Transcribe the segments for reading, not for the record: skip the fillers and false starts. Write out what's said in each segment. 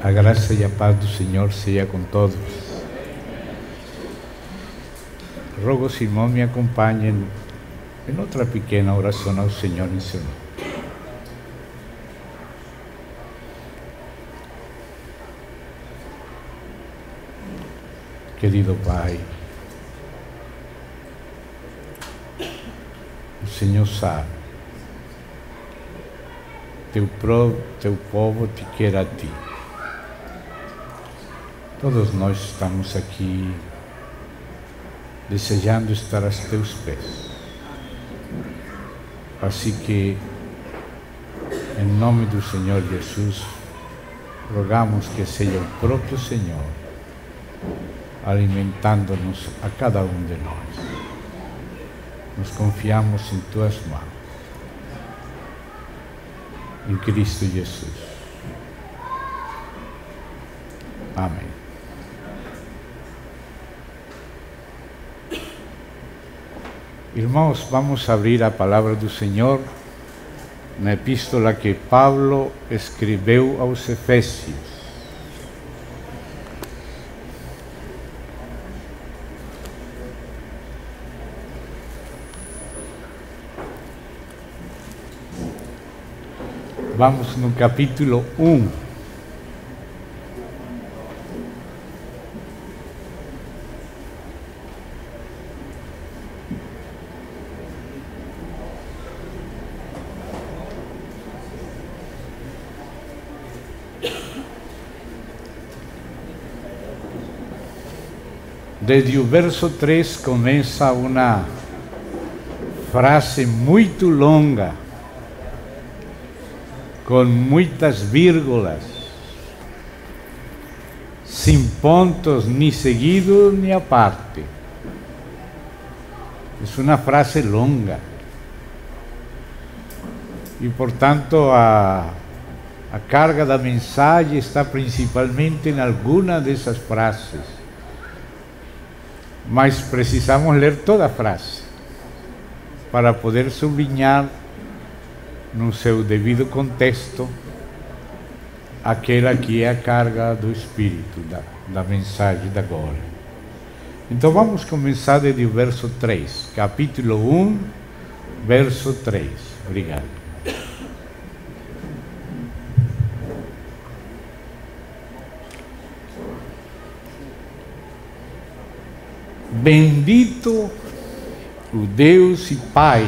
A graça e a paz do Senhor seja com todos. Rogo, os irmãos, me acompanhem em outra pequena oração ao Senhor em seu nome. Querido Pai, o Senhor sabe, teu povo te quer a ti. Todos nós estamos aqui desejando estar aos teus pés. Assim que, em nome do Senhor Jesus, rogamos que seja o próprio Senhor alimentando-nos a cada um de nós. Nos confiamos em tuas mãos. Em Cristo Jesus. Amém. Irmãos, vamos abrir a palavra do Senhor na epístola que Paulo escreveu aos Efésios. Vamos no capítulo 1. Desde o verso 3 começa uma frase muito longa, com muitas vírgulas, sem pontos nem seguidos nem a parte. É uma frase longa. E, portanto, a carga da mensagem está principalmente em alguma dessas frases. Mas precisamos ler toda a frase para poder sublinhar no seu devido contexto aquela que é a carga do Espírito, da mensagem da agora. Então vamos começar desde o verso 3, capítulo 1, verso 3. Obrigado. Bendito o Deus e Pai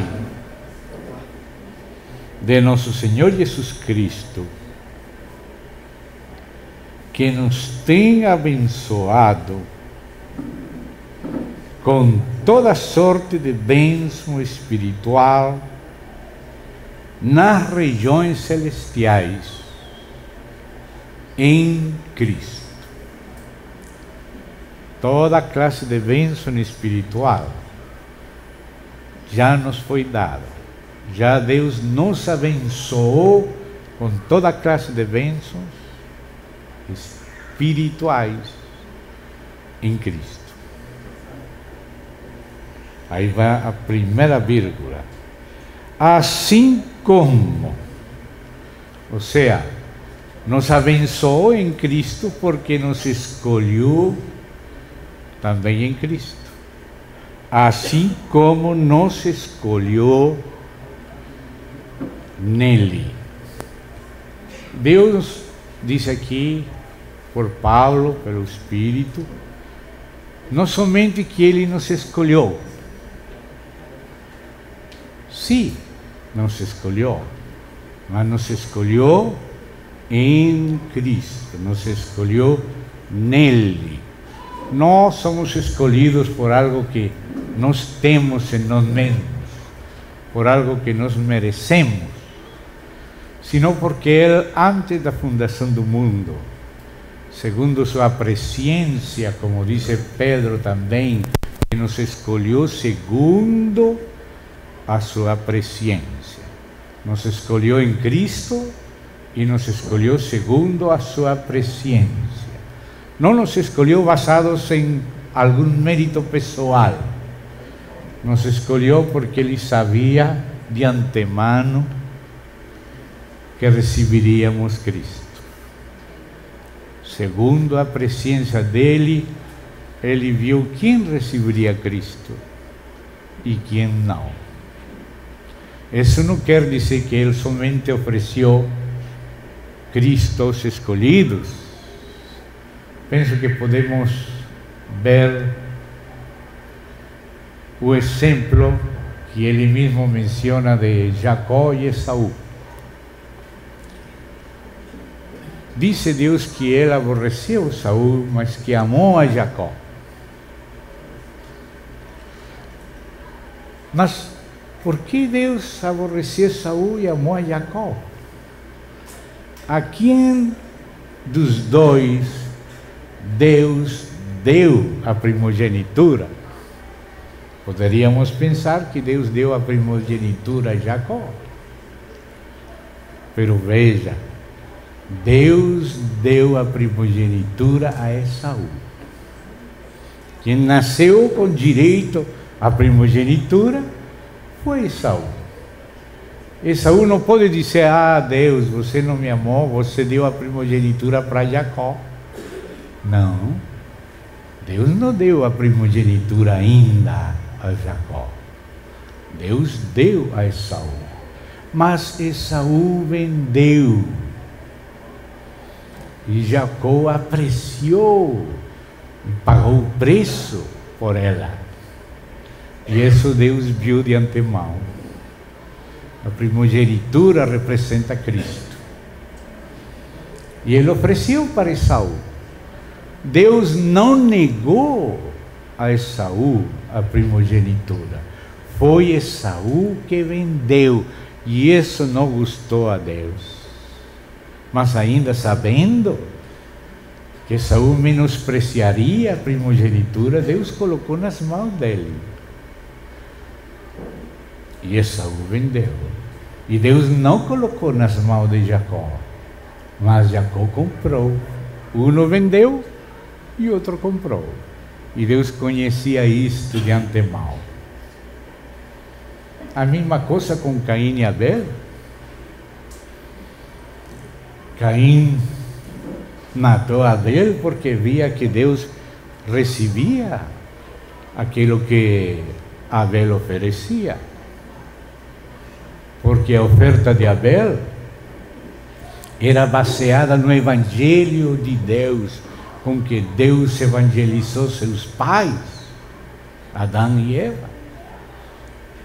de nosso Senhor Jesus Cristo, que nos tem abençoado com toda sorte de bênção espiritual nas regiões celestiais em Cristo. Toda classe de bênção espiritual já nos foi dada. Já Deus nos abençoou com toda classe de bênçãos espirituais em Cristo. Aí vai a primeira vírgula. Assim como, ou seja, nos abençoou em Cristo porque nos escolheu também em Cristo. Assim como nos escolheu nele. Deus diz aqui, por Paulo, pelo Espírito, não somente que Ele nos escolheu. Sim, nos escolheu, mas nos escolheu em Cristo, nos escolheu nele. Nós somos escolhidos por algo que nós temos em nós mesmos, por algo que nós merecemos, sino porque Ele, antes da fundação do mundo, segundo sua presciência, como diz Pedro também, que nos escolheu segundo a sua presciência. Nos escolheu em Cristo e nos escolheu segundo a sua presciência. Não nos escolheu basados em algum mérito pessoal. Nos escolheu porque Ele sabia de antemano que receberíamos Cristo. segundo a presciência dele, ele viu quem receberia Cristo e quem não. Isso não quer dizer que ele somente ofereceu Cristo aos escolhidos. Penso que podemos ver o exemplo que ele mesmo menciona de Jacó e Esaú. Dice Deus que ele aborreceu Esaú, mas que amou a Jacó. Mas por que Deus aborreceu Esaú e amou a Jacó? A quem dos dois Deus deu a primogenitura? Poderíamos pensar que Deus deu a primogenitura a Jacó. Pero veja, Deus deu a primogenitura a Esaú. Quem nasceu com direito à primogenitura foi Esaú. Esaú não pode dizer: ah, Deus, você não me amou, você deu a primogenitura para Jacó. Não, Deus não deu a primogenitura ainda a Jacó. Deus deu a Esaú, mas Esaú vendeu e Jacó apreciou e pagou o preço por ela. E isso Deus viu de antemão. A primogenitura representa Cristo. E ele ofereceu para Esaú. Deus não negou a Esaú a primogenitura. Foi Esaú que vendeu. E isso não gostou a Deus. Mas ainda sabendo que Esaú menospreciaria a primogenitura, Deus colocou nas mãos dele. E Esaú vendeu. E Deus não colocou nas mãos de Jacó, mas Jacó comprou. Um vendeu e outro comprou. E Deus conhecia isto de antemão. A mesma coisa com Caim e Abel. Caim matou Abel porque via que Deus recebia aquilo que Abel oferecia. Porque a oferta de Abel era baseada no Evangelho de Deus, com que Deus evangelizou seus pais, Adão e Eva.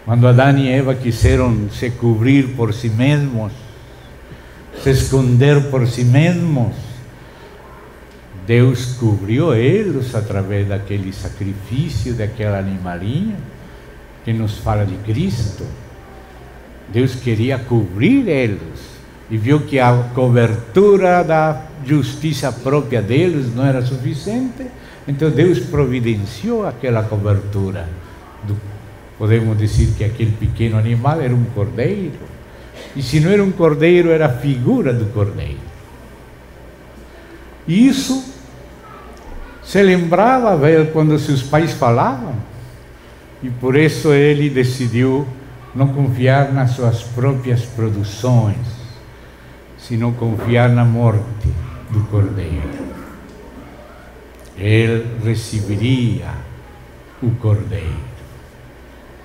Quando Adão e Eva quiseram se cobrir por si mesmos, se esconder por si mesmos, Deus cobriu eles através daquele sacrifício, daquele animalinho, que nos fala de Cristo. Deus queria cobrir eles e viu que a cobertura da justiça própria deles não era suficiente, então Deus providenciou aquela cobertura. Podemos dizer que aquele pequeno animal era um cordeiro, e se não era um cordeiro, era a figura do cordeiro. E isso se lembrava quando seus pais falavam, e por isso ele decidiu não confiar nas suas próprias produções, sino confiar na morte do cordeiro. Ele receberia o cordeiro.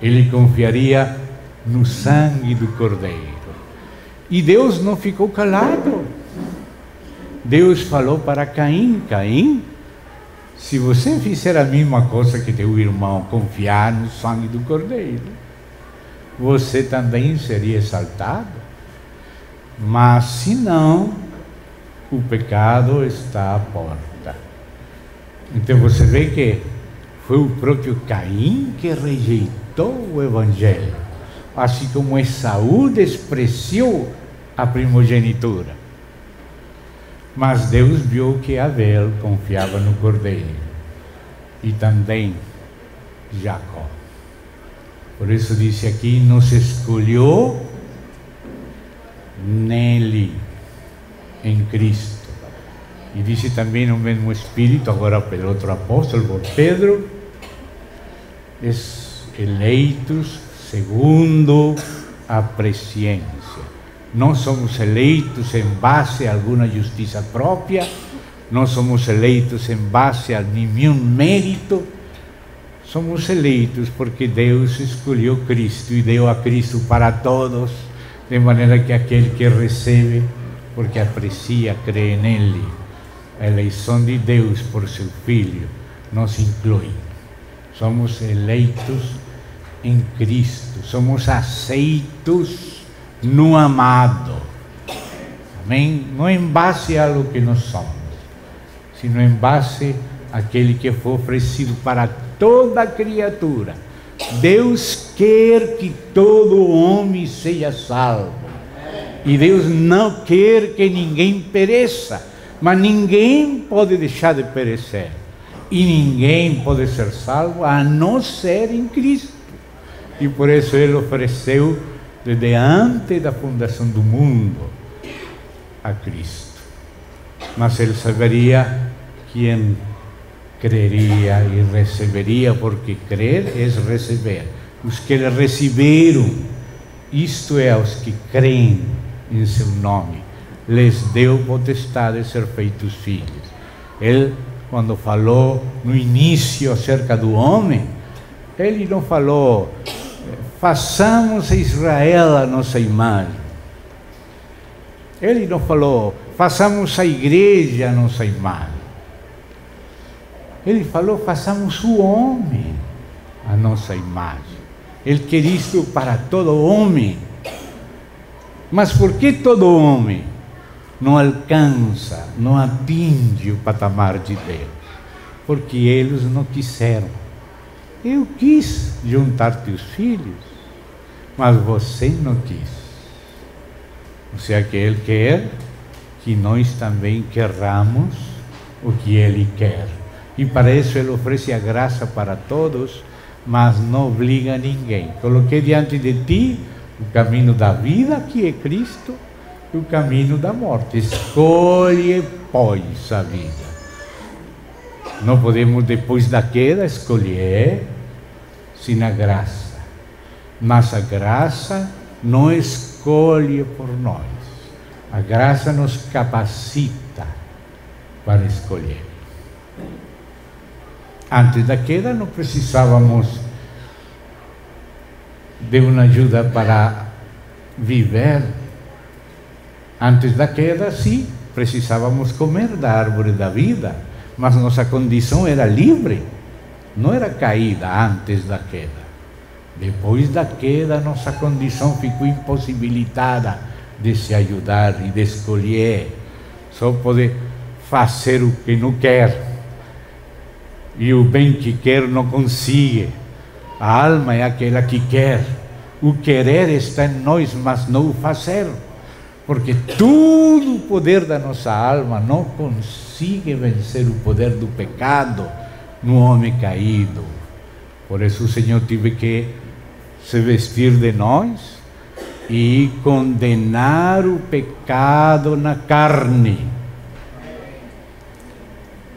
Ele confiaria no sangue do cordeiro. E Deus não ficou calado. Deus falou para Caim: Caim, se você fizer a mesma coisa que teu irmão, confiar no sangue do cordeiro, você também seria exaltado. Mas se não, o pecado está à porta. Então você vê que foi o próprio Caim que rejeitou o Evangelho, assim como Esaú despreciou a primogenitura. Mas Deus viu que Abel confiava no cordeiro, e também Jacó. Por isso disse aqui: nos escolheu nele, em Cristo. E disse também no mesmo Espírito, agora pelo outro apóstolo, por Pedro: eleitos segundo a presciência. Não somos eleitos em base a alguma justiça própria, não somos eleitos em base a nenhum mérito, somos eleitos porque Deus escolheu Cristo e deu a Cristo para todos, de maneira que aquele que recebe, porque aprecia, crê nele. A eleição de Deus por seu Filho nos inclui. Somos eleitos em Cristo, somos aceitos no amado. Amém? Não em base a lo que nós somos, sino em base àquele que foi oferecido para toda criatura. Deus quer que todo homem seja salvo. E Deus não quer que ninguém pereça. Mas ninguém pode deixar de perecer. E ninguém pode ser salvo a não ser em Cristo. E por isso Ele ofereceu, desde antes da fundação do mundo, a Cristo. Mas Ele saberia quem creria e receberia, porque crer é receber. Os que Ele receberam, isto é, os que creem em seu nome, lhes deu potestade de ser feitos filhos. Ele, quando falou no início acerca do homem, Ele não falou, façamos a Israel a nossa imagem. Ele não falou, façamos a igreja a nossa imagem. Ele falou, façamos o homem a nossa imagem. Ele quer isto para todo homem. Mas por que todo homem não alcança, não atinge o patamar de Deus? Porque eles não quiseram. Eu quis juntar teus filhos, mas você não quis. Ou seja, que Ele quer que nós também querramos o que Ele quer. E para isso Ele oferece a graça para todos, mas não obriga a ninguém. Coloquei diante de ti o caminho da vida, que é Cristo, e o caminho da morte. Escolhe, pois, a vida. Não podemos, depois da queda, escolher sem a graça. Mas a graça não escolhe por nós. A graça nos capacita para escolher. Antes da queda não precisávamos de uma ajuda para viver. Antes da queda, sim, precisávamos comer da árvore da vida, mas nossa condição era livre, não era caída antes da queda. Depois da queda, nossa condição ficou impossibilitada de se ajudar e de escolher. Só poder fazer o que não quer. E o bem que quer não consegue. A alma é aquela que quer. O querer está em nós, mas não o fazer. Porque todo o poder da nossa alma não consegue vencer o poder do pecado no homem caído. Por isso o Senhor teve que se vestir de nós e condenar o pecado na carne.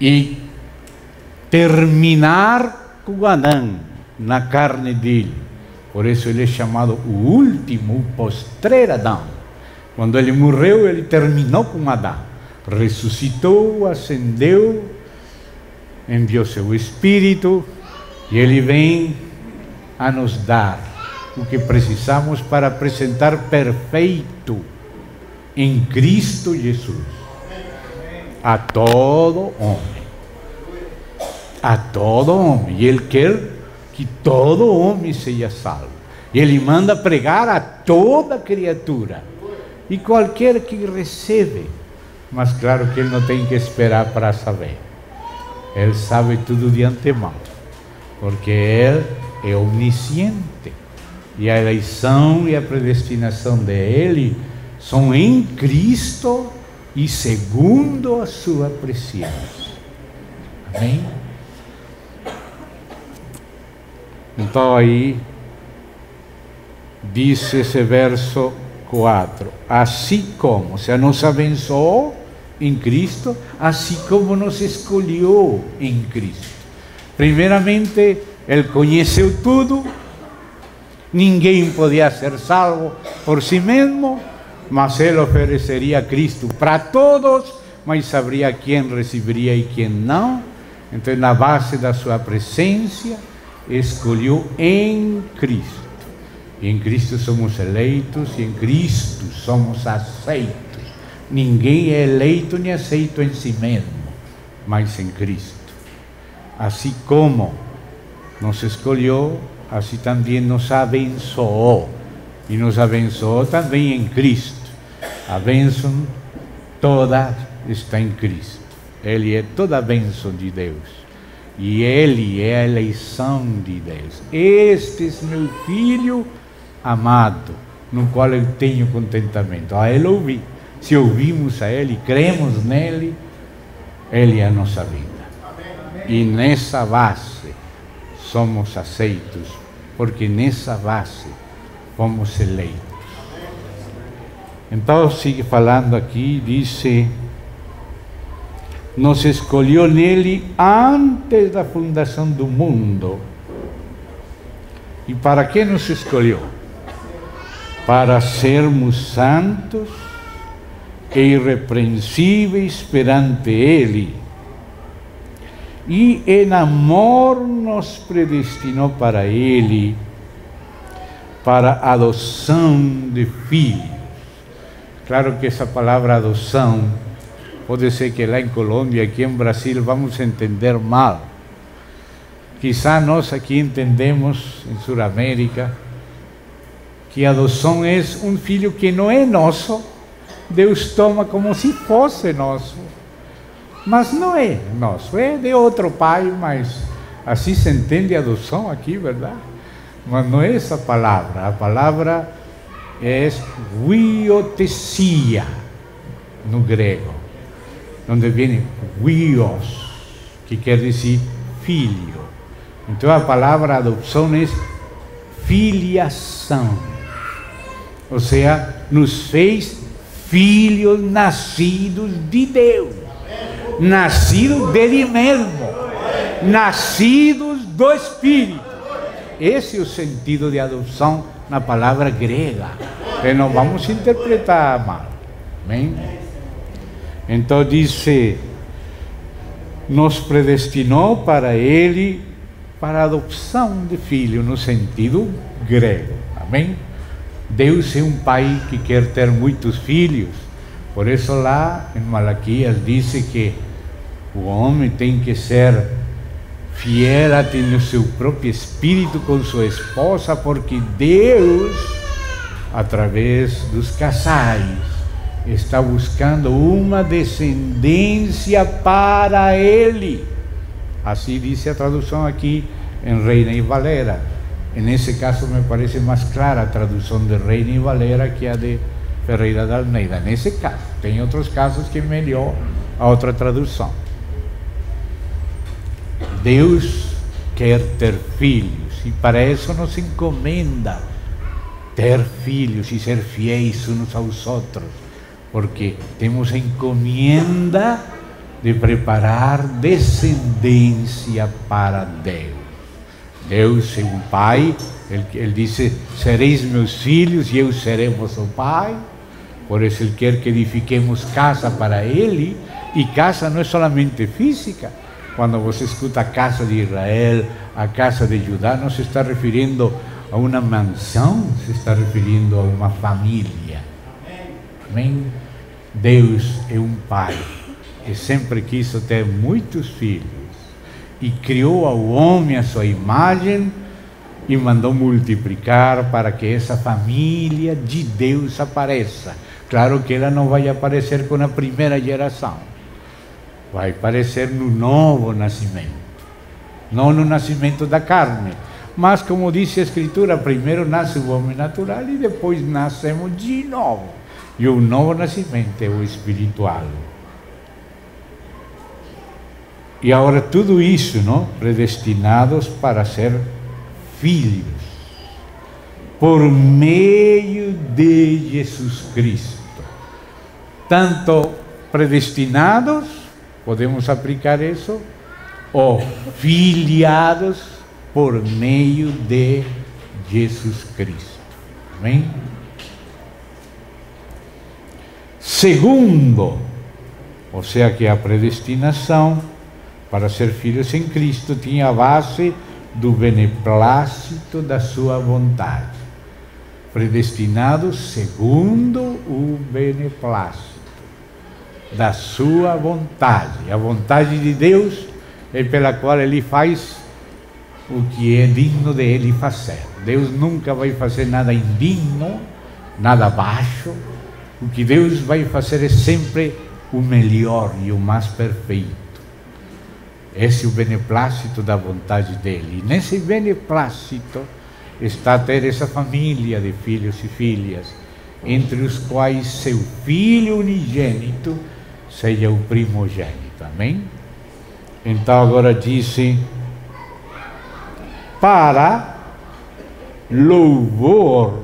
E terminar com Adão na carne dele. Por isso ele é chamado o último, o postreiro Adão. Quando ele morreu, ele terminou com Adão. Ressuscitou, ascendeu, enviou seu Espírito e ele vem a nos dar o que precisamos para apresentar perfeito em Cristo Jesus a todo homem. A todo homem. E Ele quer que todo homem seja salvo. E Ele manda pregar a toda criatura. E qualquer que recebe. Mas claro que Ele não tem que esperar para saber. Ele sabe tudo de antemão. Porque Ele é onisciente. E a eleição e a predestinação dele são em Cristo e segundo a sua presciência. Amém? Então aí diz esse verso 4, assim como se nos abençoou em Cristo, assim como nos escolheu em Cristo. Primeiramente, Ele conheceu tudo, ninguém podia ser salvo por si mesmo, mas Ele ofereceria Cristo para todos, mas sabia quem receberia e quem não. Então, na base da sua presença, escolheu em Cristo. E em Cristo somos eleitos, e em Cristo somos aceitos. Ninguém é eleito nem aceito em si mesmo, mas em Cristo. Assim como nos escolheu, assim também nos abençoou. E nos abençoou também em Cristo. A bênção toda está em Cristo. Ele é toda a bênção de Deus. E Ele é a eleição de Deus. Este é meu Filho amado, no qual eu tenho contentamento. A Ele ouvi. Se ouvimos a Ele, cremos nele, Ele é a nossa vida. E nessa base somos aceitos, porque nessa base fomos eleitos. Então sigue falando aqui, dice: nos escolheu nele antes da fundação do mundo. E para que nos escolheu? Para sermos santos e irrepreensíveis perante Ele. E em amor nos predestinou para Ele, para a adoção de filhos. Claro que essa palavra adoção, pode ser que lá em Colômbia, aqui em Brasil, vamos entender mal. Quizá nós aqui entendemos, em Sudamérica, que a adoção é um filho que não é nosso, Deus toma como se fosse nosso. Mas não é nosso, é de outro pai, mas assim se entende a adoção aqui, verdade? Mas não é essa palavra, a palavra é huiothesia, no grego, onde vem huios, que quer dizer filho. Então a palavra adoção é filiação, ou seja, nos fez filhos nascidos de Deus, nascidos dele mesmo, nascidos do Espírito. Esse é o sentido de adoção na palavra grega, que não vamos interpretar mal. Amém? Então diz: nos predestinou para Ele, para a adoção de filho, no sentido grego. Amém? Deus é um pai que quer ter muitos filhos. Por isso lá em Malaquias diz que o homem tem que ser fiel até no seu próprio espírito com sua esposa, porque Deus, através dos casais, está buscando uma descendência para Ele. Assim diz a tradução aqui em Reina e Valera. Nesse caso me parece mais clara a tradução de Reina e Valera que a de Ferreira de Almeida. Nesse caso, tem outros casos que é melhor a outra tradução. Deus quer ter filhos, e para isso nos encomenda ter filhos e ser fiéis uns aos outros, porque temos a encomenda de preparar descendência para Deus. Deus é um pai, ele disse: sereis meus filhos e eu serei vosso pai. Por isso ele quer que edifiquemos casa para Ele, e casa não é solamente física. Quando você escuta a casa de Israel, a casa de Judá, não se está referindo a uma mansão, se está referindo a uma família. Amém? Deus é um pai que sempre quis ter muitos filhos e criou ao homem a sua imagem e mandou multiplicar para que essa família de Deus apareça. Claro que ela não vai aparecer com a primeira geração, vai aparecer no novo nascimento, não no nascimento da carne, mas como diz a Escritura, primeiro nasce o homem natural e depois nascemos de novo, e o novo nascimento é o espiritual. E agora tudo isso, não? Predestinados para ser filhos, por meio de Jesus Cristo. Tanto predestinados, podemos aplicar isso, ou filiados por meio de Jesus Cristo. Amém? Segundo Ou seja, que a predestinação para ser filhos em Cristo tinha a base do beneplácito da sua vontade. Predestinados segundo o beneplácito da sua vontade. A vontade de Deus é pela qual Ele faz o que é digno de Ele fazer. Deus nunca vai fazer nada indigno, nada baixo. O que Deus vai fazer é sempre o melhor e o mais perfeito. Esse é o beneplácito da vontade dEle. E nesse beneplácito está ter essa família de filhos e filhas, entre os quais seu filho unigênito seja o primogênito. Amém? Então agora disse: para louvor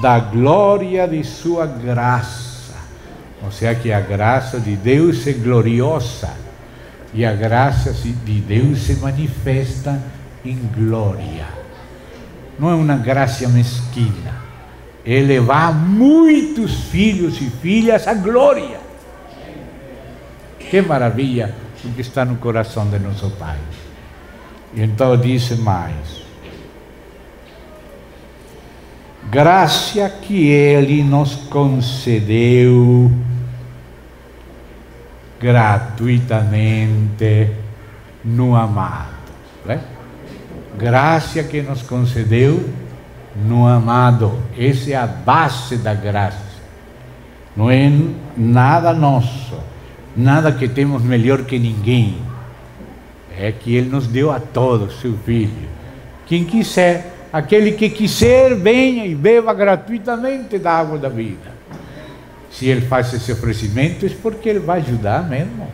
da glória de sua graça. Ou seja, que a graça de Deus é gloriosa, e a graça de Deus se manifesta em glória. Não é uma graça mesquina, é levar muitos filhos e filhas à glória. Que maravilha o que está no coração de nosso Pai. E então diz mais: graça que Ele nos concedeu gratuitamente no amado. Né? Graça que nos concedeu no amado. Essa é a base da graça. Não é nada nosso, nada que temos melhor que ninguém. É que Ele nos deu a todos, seu Filho. Quem quiser, aquele que quiser, venha e beba gratuitamente da água da vida. Se Ele faz esse oferecimento, é porque Ele vai ajudar mesmo.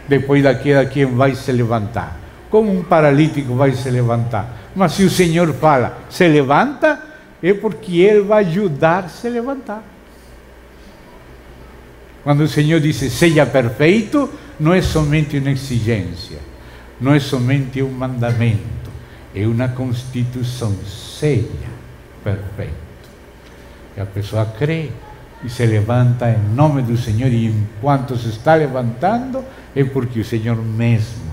Depois quem vai se levantar? Como um paralítico vai se levantar? Mas se o Senhor fala, se levanta, é porque Ele vai ajudar a se levantar. Quando o Senhor diz, seja perfeito, não é somente uma exigência, não é somente um mandamento, é uma constituição. Seja perfeito. E a pessoa crê e se levanta em nome do Senhor, e enquanto se está levantando, é porque o Senhor mesmo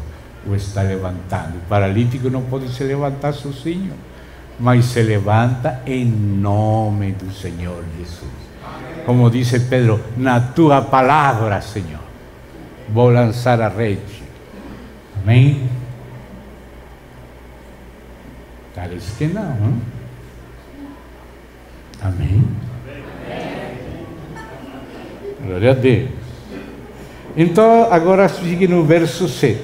o está levantando. O paralítico não pode se levantar sozinho, mas se levanta em nome do Senhor Jesus. Como disse Pedro, na tua palavra, Senhor, vou lançar a rede. Amém? Parece que não, hein? Amém? Glória a Deus. Então, agora siga no verso 7.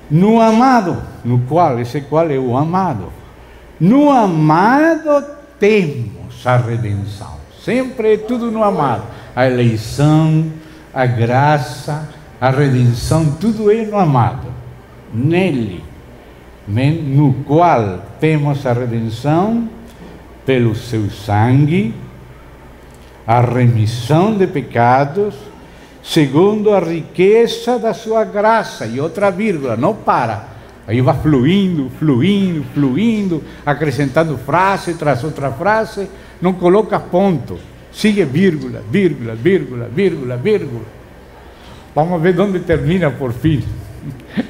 No amado, esse qual é o amado. No amado temos a redenção. Sempre é tudo no amado. A eleição, a graça, a redenção, tudo é no amado. Nele, no qual temos a redenção pelo seu sangue, a remissão de pecados, segundo a riqueza da sua graça. E outra vírgula, não para. Aí vai fluindo, fluindo, fluindo, acrescentando frase tras outra frase, não coloca ponto, sigue vírgula, vírgula, vírgula, vírgula, vírgula. Vamos ver onde termina por fim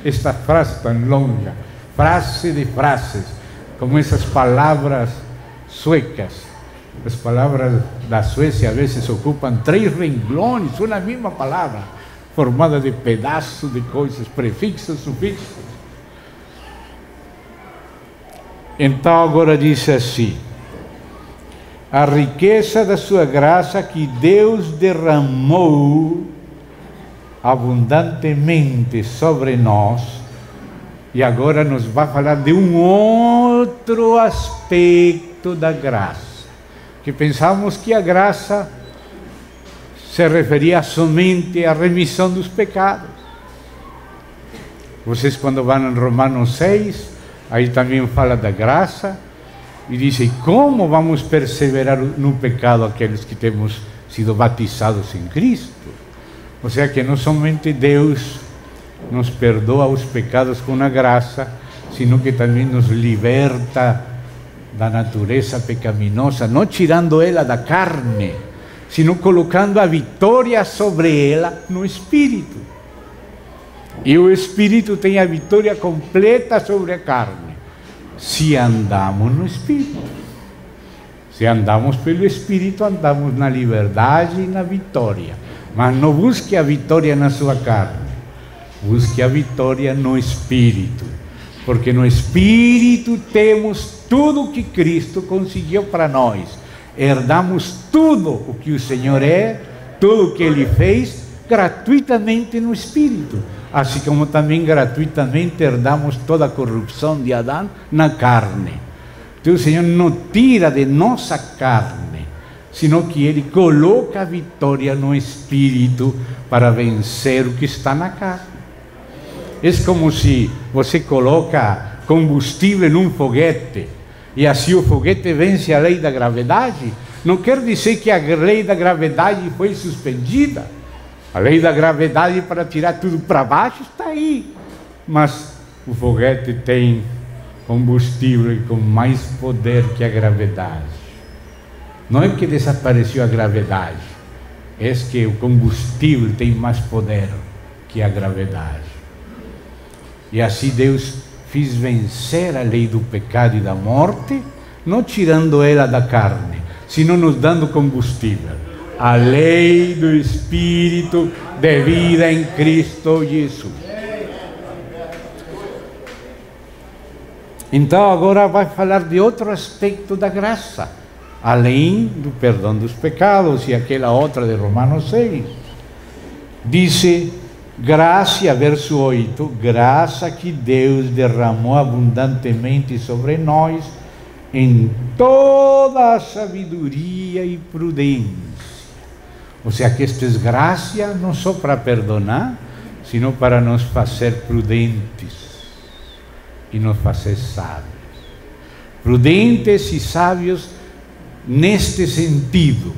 esta frase tão longa. Frase de frases, como essas palavras suecas. As palavras da Suécia a vezes ocupam 3 renglones, uma mesma palavra, formada de pedaços de coisas, prefixos, sufixos. Então agora diz assim: a riqueza da sua graça que Deus derramou abundantemente sobre nós. E agora nos vai falar de um outro aspecto da graça, que pensávamos que a graça se referia somente à remissão dos pecados. Vocês, quando vão em Romanos 6, aí também fala da graça, e dizem como vamos perseverar no pecado aqueles que temos sido batizados em Cristo. Ou seja, que não somente Deus nos perdoa os pecados com a graça, sino que também nos liberta da natureza pecaminosa, não tirando ela da carne, sino colocando a vitória sobre ela no Espírito. E o Espírito tem a vitória completa sobre a carne, se andamos no Espírito. Se andamos pelo Espírito, andamos na liberdade e na vitória. Mas não busque a vitória na sua carne, busque a vitória no Espírito. Porque no Espírito temos tudo o que Cristo conseguiu para nós. Herdamos tudo o que o Senhor é, tudo o que Ele fez, gratuitamente no Espírito. Assim como também gratuitamente herdamos toda a corrupção de Adão na carne. Então o Senhor não tira de nossa carne, sino que Ele coloca a vitória no Espírito para vencer o que está na carne. É como se você coloca combustível num foguete e assim o foguete vence a lei da gravidade. Não quer dizer que a lei da gravidade foi suspendida. A lei da gravidade para tirar tudo para baixo está aí. Mas o foguete tem combustível com mais poder que a gravidade. Não é que desapareceu a gravidade, é que o combustível tem mais poder que a gravidade. E assim Deus fez vencer a lei do pecado e da morte, não tirando ela da carne, sino nos dando combustível. A lei do Espírito de vida em Cristo Jesus. Então agora vai falar de outro aspecto da graça, além do perdão dos pecados e aquela outra de Romanos 6. Diz, graça, verso 8, graça que Deus derramou abundantemente sobre nós em toda a sabedoria e prudência. Ou seja, que esta é graça não só para perdonar, sino para nos fazer prudentes e nos fazer sábios. Prudentes e sábios neste sentido.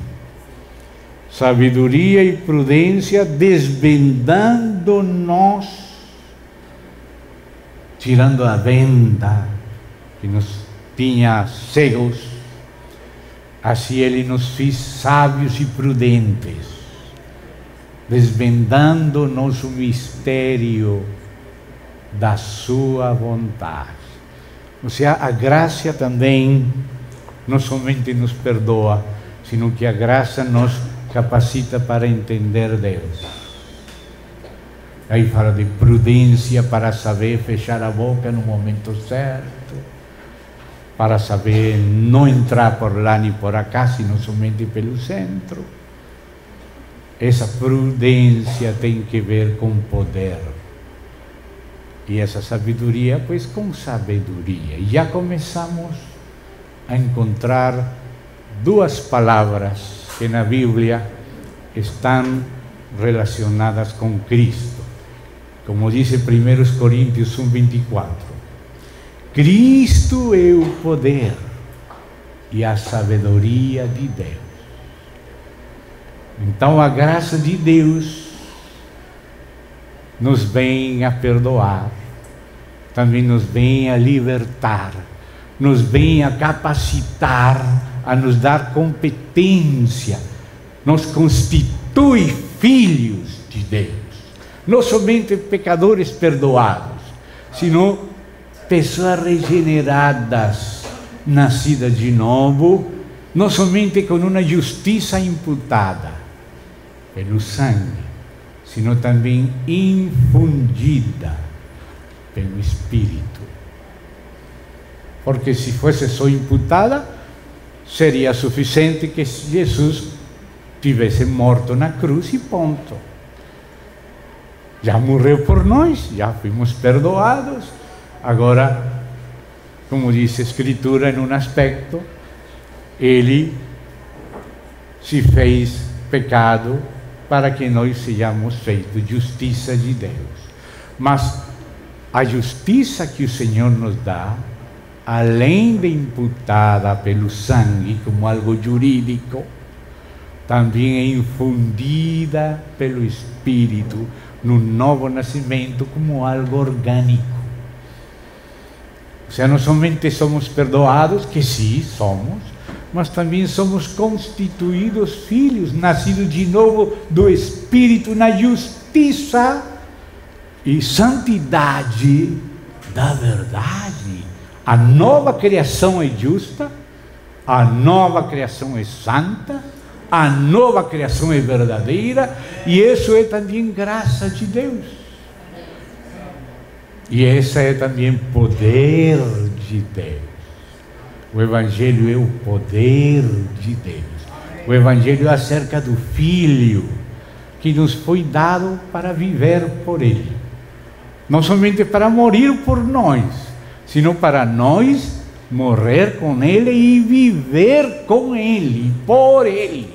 Sabedoria e prudência desvendando-nos, tirando a venda que nos tinha cegos. Assim Ele nos fez sábios e prudentes, desvendando-nos o mistério da sua vontade. Ou seja, a graça também não somente nos perdoa, sino que a graça nos capacita para entender Deus. Aí fala de prudência para saber fechar a boca no momento certo, para saber não entrar por lá nem por cá, sino somente pelo centro. Essa prudência tem que ver com poder. E essa sabedoria, pois, com sabedoria. E já começamos a encontrar duas palavras que na Bíblia estão relacionadas com Cristo. Como diz 1 Coríntios 1:24. Cristo é o poder e a sabedoria de Deus. Então a graça de Deus nos vem a perdoar, também nos vem a libertar, nos vem a capacitar, a nos dar competência, nos constitui filhos de Deus, não somente pecadores perdoados, sino pessoas regeneradas, nascidas de novo, não somente com uma justiça imputada pelo sangue, sino também infundida pelo Espírito. Porque se fosse só imputada, seria suficiente que Jesus tivesse morto na cruz e ponto. Já morreu por nós, já fomos perdoados. Agora, como diz a Escritura em um aspecto, Ele se fez pecado para que nós sejamos feitos justiça de Deus. Mas a justiça que o Senhor nos dá, além de imputada pelo sangue como algo jurídico, também é infundida pelo Espírito no novo nascimento como algo orgânico. Ou seja, não somente somos perdoados, que sim, somos, mas também somos constituídos filhos, nascidos de novo do Espírito na justiça e santidade da verdade. A nova criação é justa, a nova criação é santa, a nova criação é verdadeira, e isso é também graça de Deus. E esse é também poder de Deus. O Evangelho é o poder de Deus. O Evangelho é acerca do Filho que nos foi dado para viver por Ele. Não somente para morrer por nós, sino para nós morrer com Ele e viver com Ele, por Ele.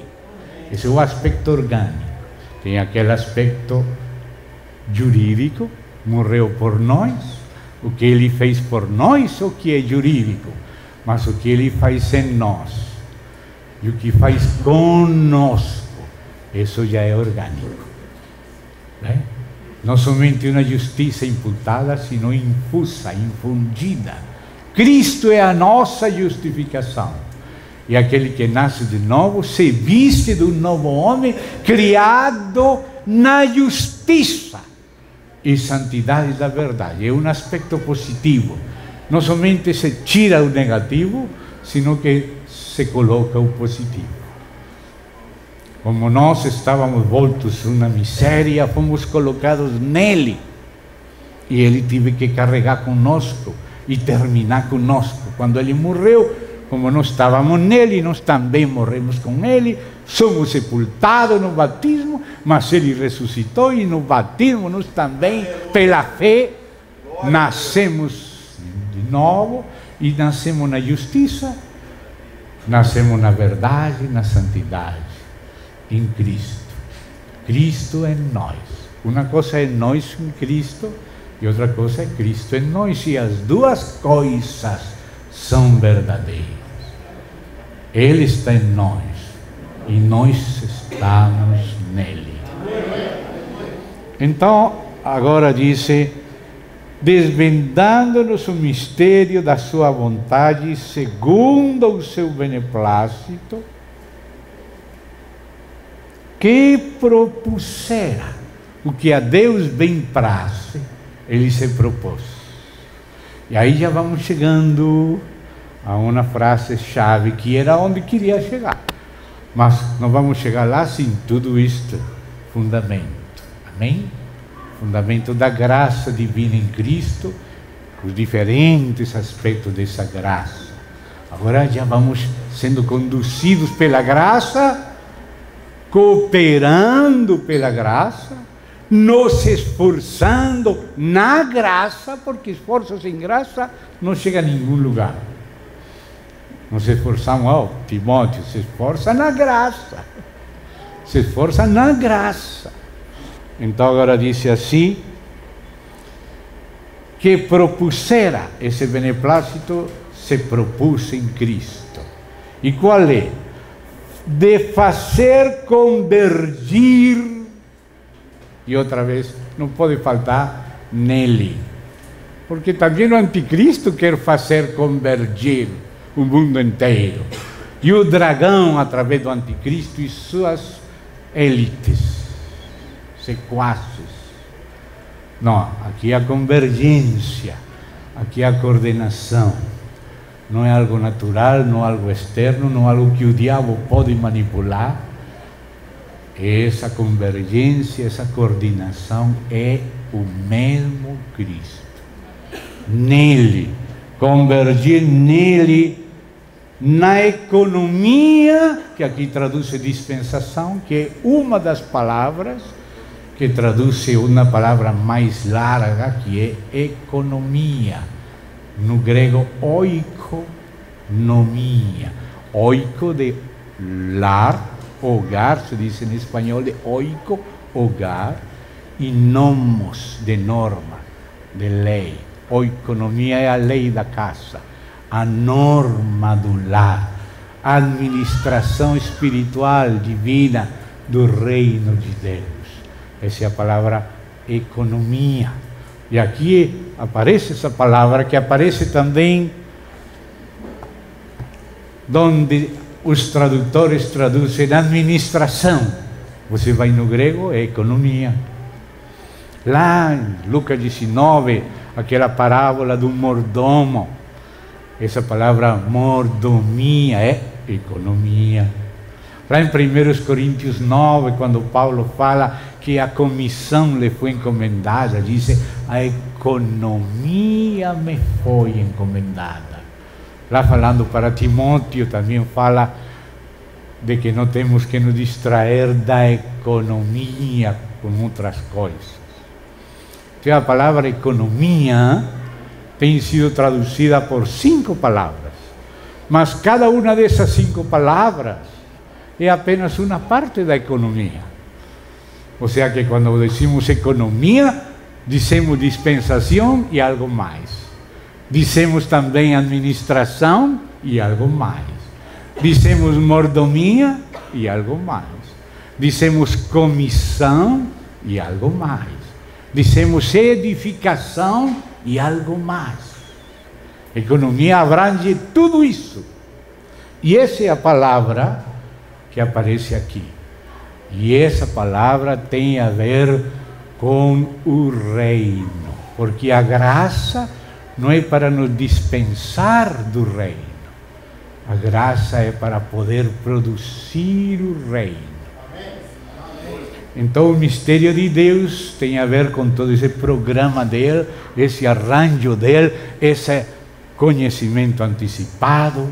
Esse é o aspecto orgânico. Tem aquele aspecto jurídico, morreu por nós, o que Ele fez por nós, o que é jurídico, mas o que Ele faz em nós, e o que faz conosco, isso já é orgânico, né? Não somente uma justiça imputada, sino infusa, infundida. Cristo é a nossa justificação. E aquele que nasce de novo se viste de um novo homem, criado na justiça e santidade da verdade. É um aspecto positivo. Não somente se tira o negativo, sino que se coloca o positivo. Como nós estávamos voltos na miséria, fomos colocados nele. E ele teve que carregar conosco e terminar conosco. Quando ele morreu, como nós estávamos nele, nós também morremos com ele, somos sepultados no batismo, mas ele ressuscitou e no batismo nós também, pela fé, nascemos de novo e nascemos na justiça, nascemos na verdade, na santidade, em Cristo. Cristo em nós. Uma coisa é nós em Cristo e outra coisa é Cristo em nós, e as duas coisas são verdadeiras. Ele está em nós e nós estamos nele. Então, agora diz: desvendando-nos o mistério da sua vontade, segundo o seu beneplácito, que propusera o que a Deus bem praze, ele se propôs. E aí já vamos chegando a uma frase-chave que era onde queria chegar. Mas não vamos chegar lá sem tudo isto, fundamento. Amém? Fundamento da graça divina em Cristo, os diferentes aspectos dessa graça. Agora já vamos sendo conduzidos pela graça, cooperando pela graça, nos esforçando na graça, porque esforço sem graça não chega a nenhum lugar. Nos esforçamos, Timóteo se esforça na graça, se esforça na graça. Então agora diz assim, que propusera esse beneplácito, se propôs em Cristo. E qual é? De fazer convergir, e outra vez, não pode faltar, nele. Porque também o anticristo quer fazer convergir o mundo inteiro. E o dragão, através do anticristo e suas elites, sequaces. Não, aqui a convergência, aqui a coordenação. Não é algo natural, não é algo externo, não é algo que o diabo pode manipular. Essa convergência, essa coordenação é o mesmo Cristo. Nele, convergir nele, na economia, que aqui traduz dispensação, que é uma das palavras que traduz uma palavra mais larga, que é economia. No grego, oikonomia. Oiko de lar, hogar, se diz em espanhol, de oiko, hogar, e nomos, de norma, de lei. Oikonomia é a lei da casa, a norma do lar, a administração espiritual, divina do reino de Deus. Essa é a palavra economia. E aqui aparece essa palavra, que aparece também onde os tradutores traduzem administração. Você vai no grego, é economia. Lá em Lucas 19, aquela parábola do mordomo, essa palavra mordomia é economia. Lá em 1 Coríntios 9, quando Paulo fala que a comissão lhe foi encomendada, diz: a economia me foi encomendada. Lá falando para Timóteo, também fala de que não temos que nos distrair da economia com outras coisas. Então, a palavra economia tem sido traduzida por 5 palavras, mas cada uma dessas 5 palavras é apenas uma parte da economia. Ou seja, que quando decimos economia, dizemos dispensação e algo mais. Dizemos também administração e algo mais. Dizemos mordomia e algo mais. Dizemos comissão e algo mais. Dizemos edificação e algo mais. Economia abrange tudo isso. E essa é a palavra que aparece aqui. E essa palavra tem a ver com o reino, porque a graça não é para nos dispensar do reino, a graça é para poder produzir o reino. Então o mistério de Deus tem a ver com todo esse programa dele, esse arranjo dele, esse conhecimento antecipado,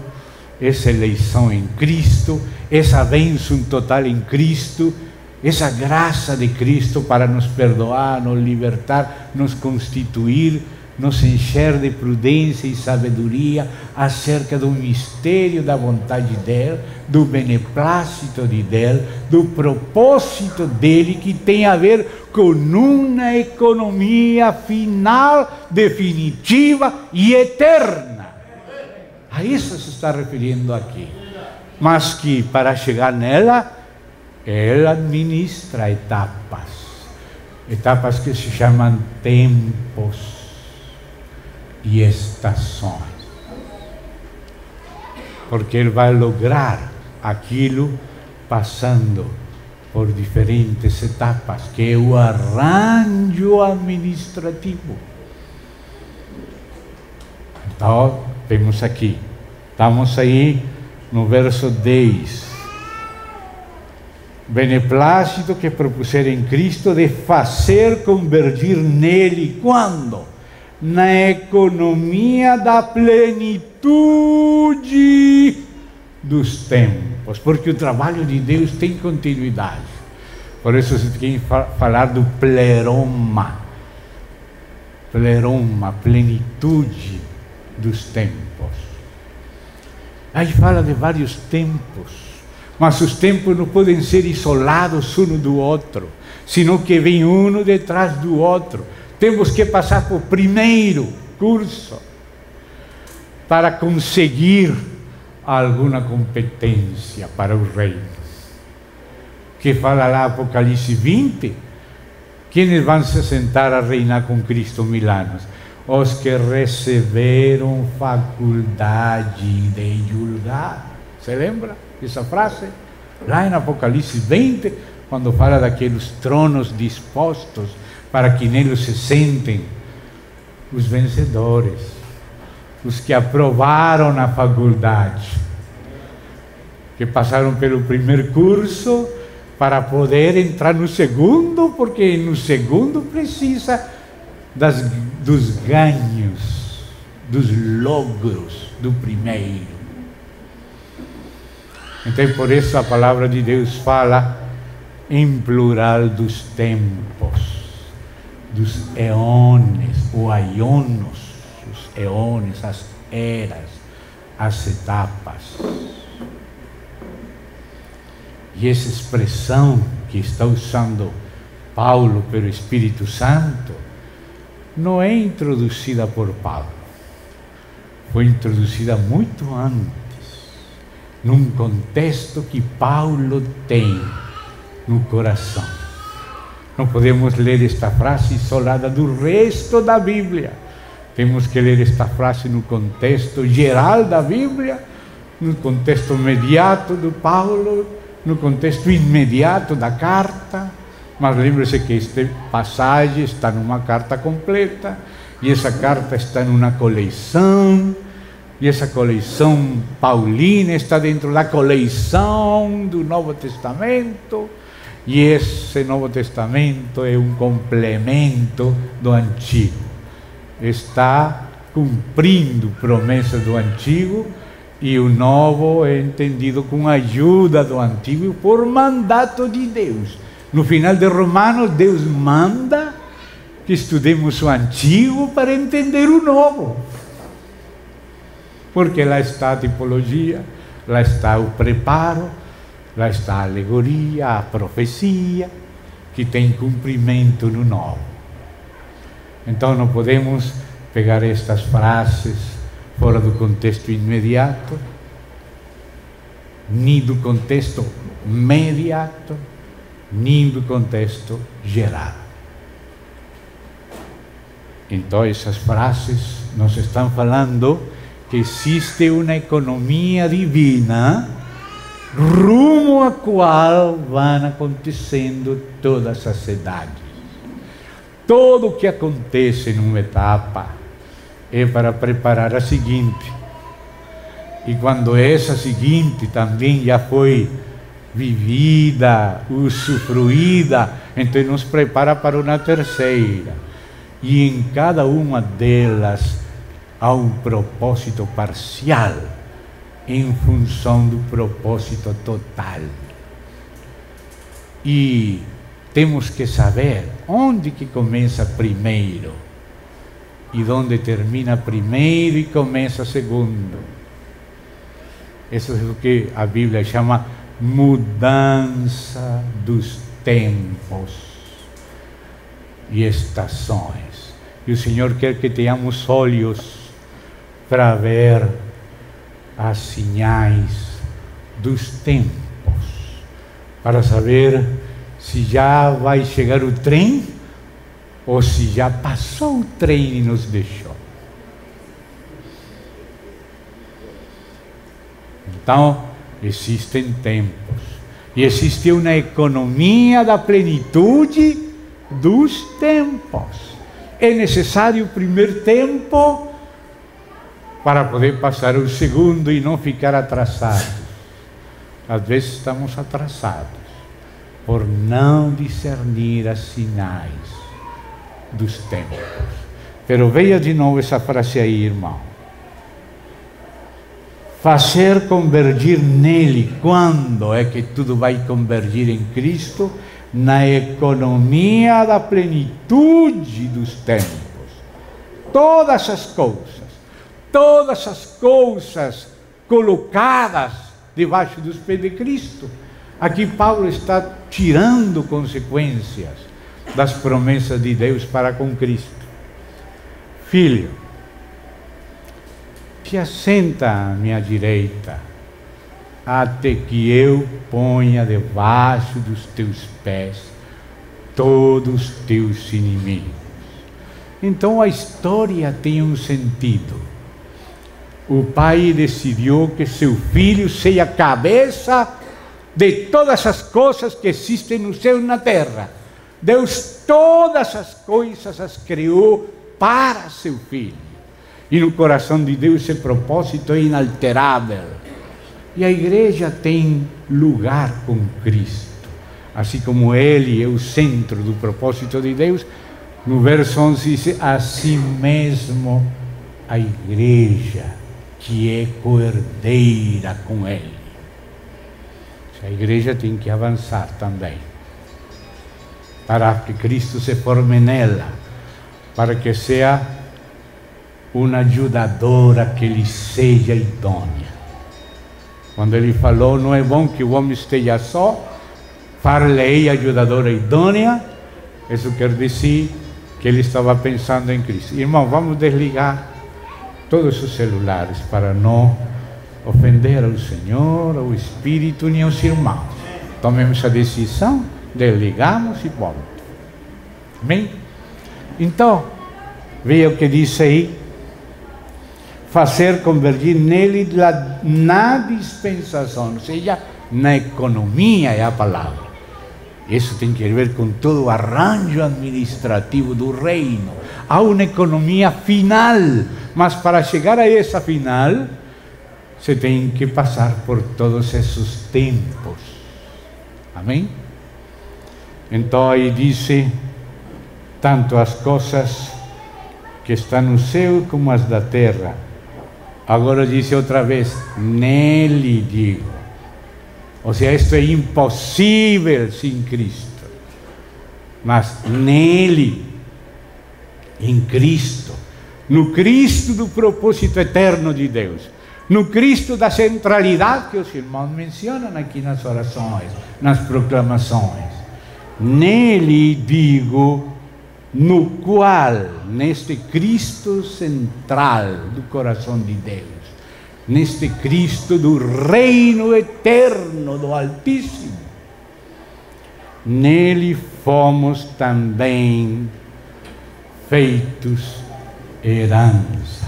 essa eleição em Cristo, essa bênção total em Cristo, essa graça de Cristo para nos perdoar, nos libertar, nos constituir, nos encher de prudência e sabedoria acerca do mistério da vontade dele, do beneplácito de Deus, do propósito dele, que tem a ver com uma economia final, definitiva e eterna. A isso se está referindo aqui. Mas que para chegar nela, ele administra etapas que se chamam tempos e estações. Porque ele vai lograr aquilo passando por diferentes etapas, que é o arranjo administrativo. Então, vemos aqui, estamos aí no verso 10. Beneplácito que propuser em Cristo de fazer convergir nele, quando? Na economia da plenitude dos tempos, porque o trabalho de Deus tem continuidade. Por isso você tem que falar do pleroma, plenitude dos tempos. Aí fala de vários tempos, mas os tempos não podem ser isolados um do outro, senão que vem um detrás do outro. Temos que passar por primeiro curso para conseguir alguma competência para o reino. Que fala lá Apocalipse 20, quem vão se sentar a reinar com Cristo 1000 anos? Os que receberam faculdade de julgar. Você lembra dessa frase? Lá em Apocalipse 20, quando fala daqueles tronos dispostos para que neles se sentem os vencedores, os que aprovaram a faculdade, que passaram pelo primeiro curso para poder entrar no segundo, porque no segundo precisa dos ganhos, dos logros do primeiro. Então, por isso a palavra de Deus fala em plural dos tempos, dos eones, ou aionos, os eones, as eras, as etapas. E essa expressão que está usando Paulo pelo Espírito Santo não é introduzida por Paulo, foi introduzida muito antes, num contexto que Paulo tem no coração. Não podemos ler esta frase isolada do resto da Bíblia. Temos que ler esta frase no contexto geral da Bíblia, no contexto imediato do Paulo, no contexto imediato da carta, mas lembre-se que esta passagem está numa carta completa, e essa carta está numa coleção, e essa coleção paulina está dentro da coleção do Novo Testamento, e esse Novo Testamento é um complemento do Antigo. Está cumprindo promessas do Antigo, e o Novo é entendido com a ajuda do Antigo por mandato de Deus. No final de Romanos, Deus manda que estudemos o Antigo para entender o Novo. Porque lá está a tipologia, lá está o preparo, lá está a alegoria, a profecia, que tem cumprimento no Novo. Então não podemos pegar estas frases fora do contexto imediato, nem do contexto mediato, nem do contexto geral. Então essas frases nos estão falando que existe uma economia divina rumo a qual vão acontecendo todas as idades. Tudo o que acontece numa etapa é para preparar a seguinte. E quando essa seguinte também já foi vivida, usufruída, então nos prepara para uma terceira. E em cada uma delas há um propósito parcial em função do propósito total. E temos que saber onde que começa primeiro e onde termina primeiro e começa segundo. Isso é o que a Bíblia chama mudança dos tempos e estações. E o Senhor quer que tenhamos olhos para ver as sinais dos tempos, para saber se já vai chegar o trem ou se já passou o trem e nos deixou. Então, existem tempos e existe uma economia da plenitude dos tempos. É necessário o primeiro tempo para poder passar o segundo e não ficar atrasados. Às vezes estamos atrasados por não discernir as sinais dos tempos. Pero veja de novo essa frase aí, irmão. Fazer convergir nele. Quando é que tudo vai convergir em Cristo? Na economia da plenitude dos tempos. Todas as coisas colocadas debaixo dos pés de Cristo. Aqui Paulo está tirando consequências das promessas de Deus para com Cristo. Filho, te assenta à minha direita, até que eu ponha debaixo dos teus pés todos os teus inimigos. Então a história tem um sentido. O pai decidiu que seu filho seja a cabeça de todas as coisas que existem no céu e na terra. Deus todas as coisas as criou para seu filho. E no coração de Deus esse propósito é inalterável. E a igreja tem lugar com Cristo. Assim como Ele é o centro do propósito de Deus, no verso 11 diz, assim mesmo a igreja, que é coerdeira com Ele. A igreja tem que avançar também, para que Cristo se forme nela, para que seja uma ajudadora que lhe seja idônea. Quando ele falou, não é bom que o homem esteja só, far-lhe-ei ajudadora idônea, isso quer dizer que ele estava pensando em Cristo. Irmão, vamos desligar todos os celulares para não ofender ao Senhor, ao Espírito, nem aos irmãos. Tomemos a decisão, desligamos e ponto. Amém? Então, veja o que diz aí. fazer convergir nele na dispensação, ou seja, na economia é a palavra. Isso tem que ver com todo o arranjo administrativo do reino. Há uma economia final, mas para chegar a essa final, você tem que passar por todos esses tempos. Amém? Então aí diz, tanto as coisas que estão no céu como as da terra. Agora diz outra vez, nele digo. Ou seja, isto é impossível sem Cristo. Mas nele, em Cristo, no Cristo do propósito eterno de Deus, no Cristo da centralidade que os irmãos mencionam aqui nas orações, nas proclamações. Nele digo, no qual, neste Cristo central do coração de Deus, neste Cristo do reino eterno do Altíssimo, nele fomos também feitos herança.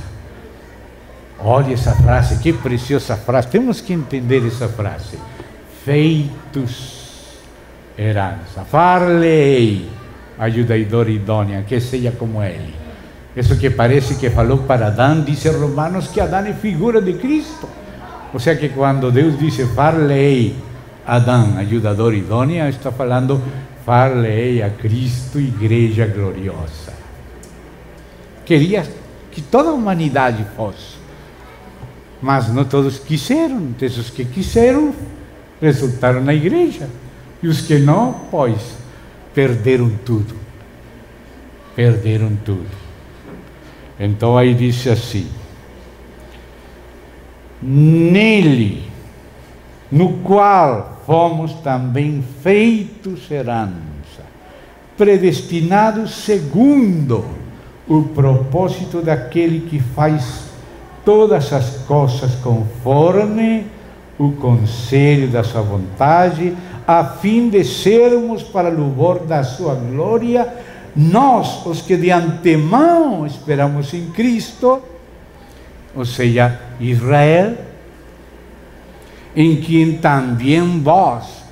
Olha essa frase, que preciosa frase, temos que entender essa frase. Feitos herança. Far-lhe ajudador idônea, que seja como ele. Isso que parece que falou para Adão, diz Romanos que Adão é figura de Cristo. Ou seja que quando Deus diz far-lhe Adão, ajudador idônea, está falando far-lhe a Cristo, igreja gloriosa. Queria que toda a humanidade fosse, mas não todos quiseram. Esses que quiseram resultaram na igreja, e os que não, pois, perderam tudo. Perderam tudo. Então aí diz assim, nele, no qual fomos também feitos herança, predestinados segundo o propósito daquele que faz todas as coisas conforme o conselho da sua vontade, a fim de sermos para louvor da sua glória, nós, os que de antemão esperamos em Cristo, ou seja, Israel, em quem também vós,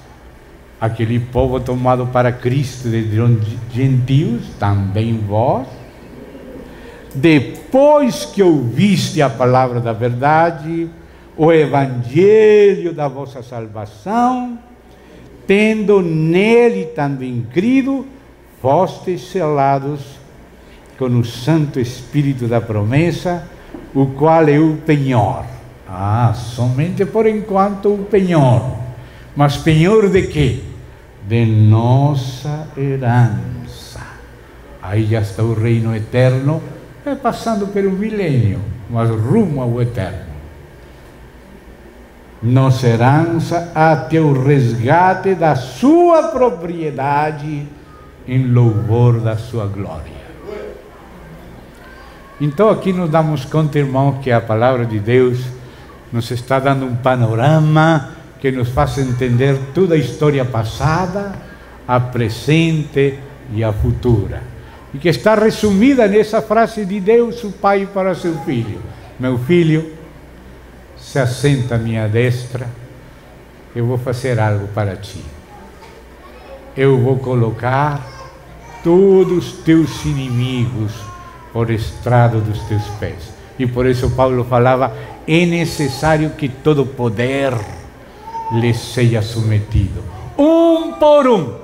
aquele povo tomado para Cristo de gentios, também vós, depois que ouviste a palavra da verdade, o evangelho da vossa salvação, tendo nele também crido, fostes selados com o Santo Espírito da promessa, o qual é o penhor. Somente por enquanto o penhor. Mas penhor de quê? De nossa herança. Aí já está o reino eterno, passando pelo milênio, mas rumo ao eterno. Nossa herança até o resgate da sua propriedade, em louvor da sua glória. Então aqui nos damos conta, irmão, que a palavra de Deus nos está dando um panorama que nos faz entender toda a história passada, a presente e a futura. E que está resumida nessa frase de Deus, o Pai, para seu filho: meu filho, se assenta à minha destra, eu vou fazer algo para ti. Eu vou colocar todos os teus inimigos por estrado dos teus pés. E por isso Paulo falava, é necessário que todo poder lhe seja submetido, um por um.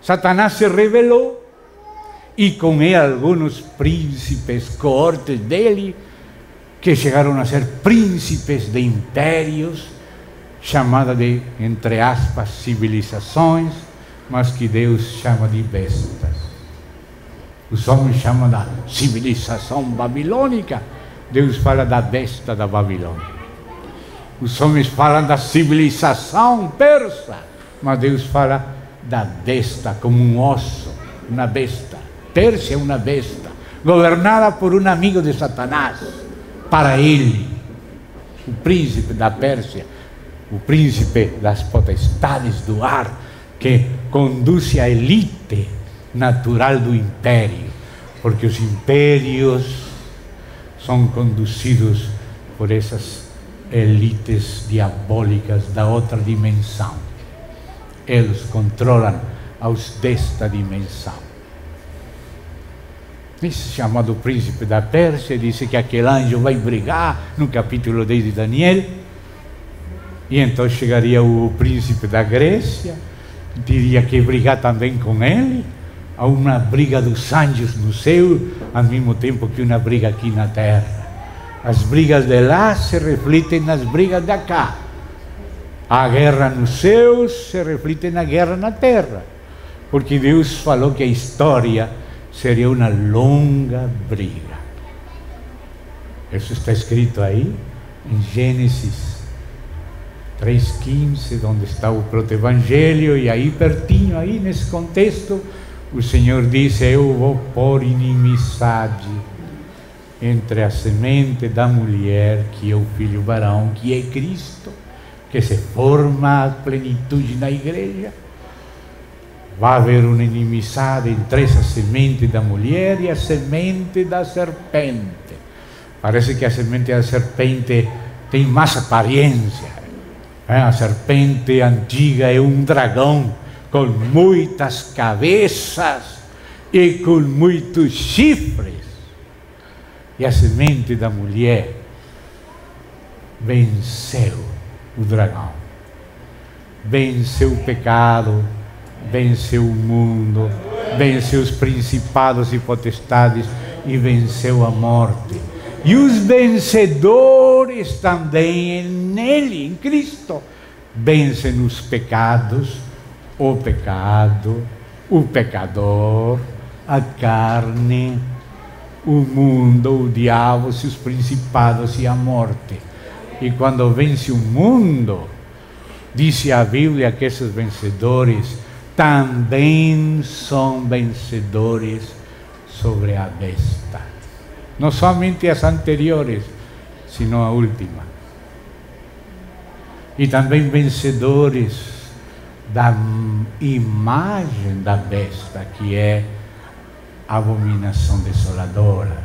Satanás se rebelou, e com ele alguns príncipes, coortes dele, que chegaram a ser príncipes de impérios, chamada de, entre aspas, civilizações, mas que Deus chama de bestas. Os homens chamam da civilização babilônica, Deus fala da besta da Babilônia. Os homens falam da civilização persa, mas Deus fala da besta como um osso, uma besta. Pérsia é uma besta, governada por um amigo de Satanás. Para ele, o príncipe da Pérsia, o príncipe das potestades do ar, que conduz a elite natural do império, porque os impérios são conduzidos por essas elites diabólicas da outra dimensão. Eles controlam os desta dimensão. Esse chamado príncipe da Pérsia disse que aquele anjo vai brigar no capítulo 10 de Daniel, e então chegaria o príncipe da Grécia, teria que brigar também com ele. Há uma briga dos anjos no céu, ao mesmo tempo que uma briga aqui na terra. As brigas de lá se refletem nas brigas de cá. A guerra nos céus se reflete na guerra na terra, porque Deus falou que a história seria uma longa briga. Isso está escrito aí em Gênesis 3:15, onde está o proto-evangelho, e aí pertinho, aí nesse contexto, o Senhor disse: eu vou pôr inimizade entre a semente da mulher, que é o filho varão, que é Cristo, que se forma a plenitude na igreja. Vai haver uma inimizade entre essa semente da mulher e a semente da serpente. Parece que a semente da serpente tem mais aparência. A serpente antiga é um dragão com muitas cabeças e com muitos chifres. E a semente da mulher venceu o dragão, venceu o pecado, venceu o mundo, venceu os principados e potestades e venceu a morte. E os vencedores também nele, em Cristo, vencem os pecados, o pecado, o pecador, a carne, o mundo, o diabo, os principados e a morte. E quando vence o mundo, diz a Bíblia que esses vencedores também são vencedores sobre a besta. Não somente as anteriores, sino a última. E também vencedores da imagem da besta, que é a abominação desoladora.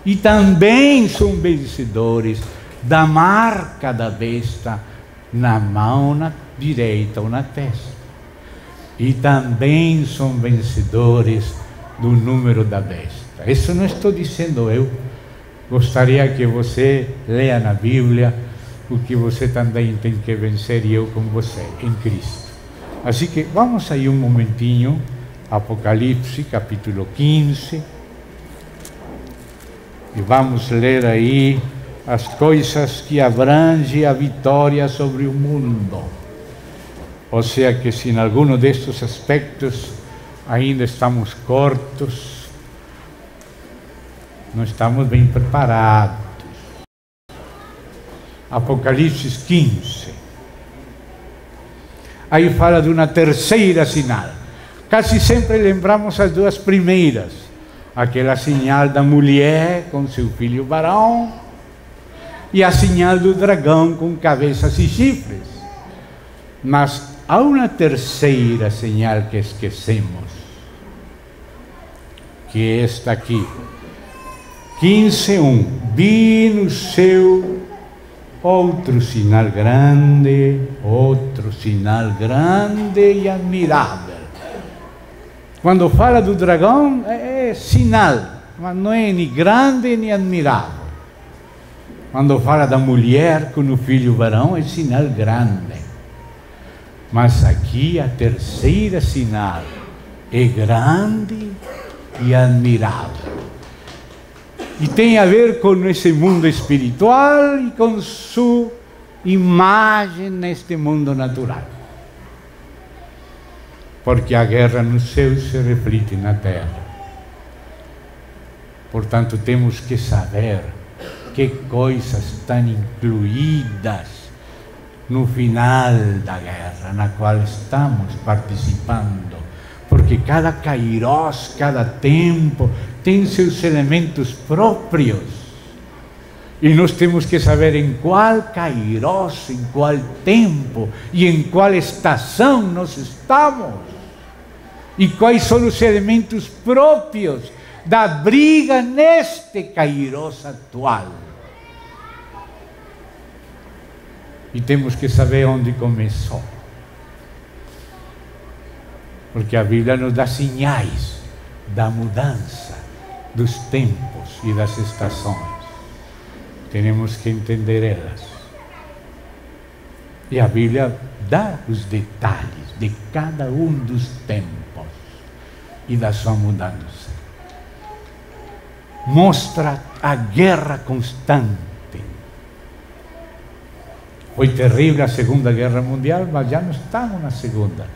E também são vencedores da marca da besta na mão direita ou na testa. E também são vencedores do número da besta. Isso não estou dizendo eu. Gostaria que você leia na Bíblia o que você também tem que vencer, e eu com você, em Cristo. Assim que vamos aí um momentinho, Apocalipse, capítulo 15, e vamos ler aí as coisas que abrangem a vitória sobre o mundo. Ou seja, que se em algum destes aspectos ainda estamos cortos, não estamos bem preparados. Apocalipse 15. Aí fala de uma terceira sinal. Casi sempre lembramos as duas primeiras. Aquela sinal da mulher com seu filho varão e a sinal do dragão com cabeças e chifres. Mas há uma terceira sinal que esquecemos, que é esta aqui. 15:1. Vi no céu outro sinal grande e admirável. Quando fala do dragão, é sinal, mas não é nem grande nem admirável. Quando fala da mulher com o filho varão, é sinal grande. Mas aqui a terceira sinal é grande e admirável. E tem a ver com esse mundo espiritual e com sua imagem neste mundo natural. Porque a guerra nos céus se reflete na terra. Portanto, temos que saber que coisas estão incluídas no final da guerra, na qual estamos participando. Porque cada kairos, cada tempo, tem seus elementos próprios. E nós temos que saber em qual kairos, em qual tempo e em qual estação nós estamos. E quais são os elementos próprios da briga neste Kairos atual. E temos que saber onde começou. Porque a Bíblia nos dá sinais da mudança dos tempos e das estações. Temos que entender elas. E a Bíblia dá os detalhes de cada um dos tempos e da sua mudança. Mostra a guerra constante. Foi terrível a Segunda Guerra Mundial, mas já não estamos na Segunda.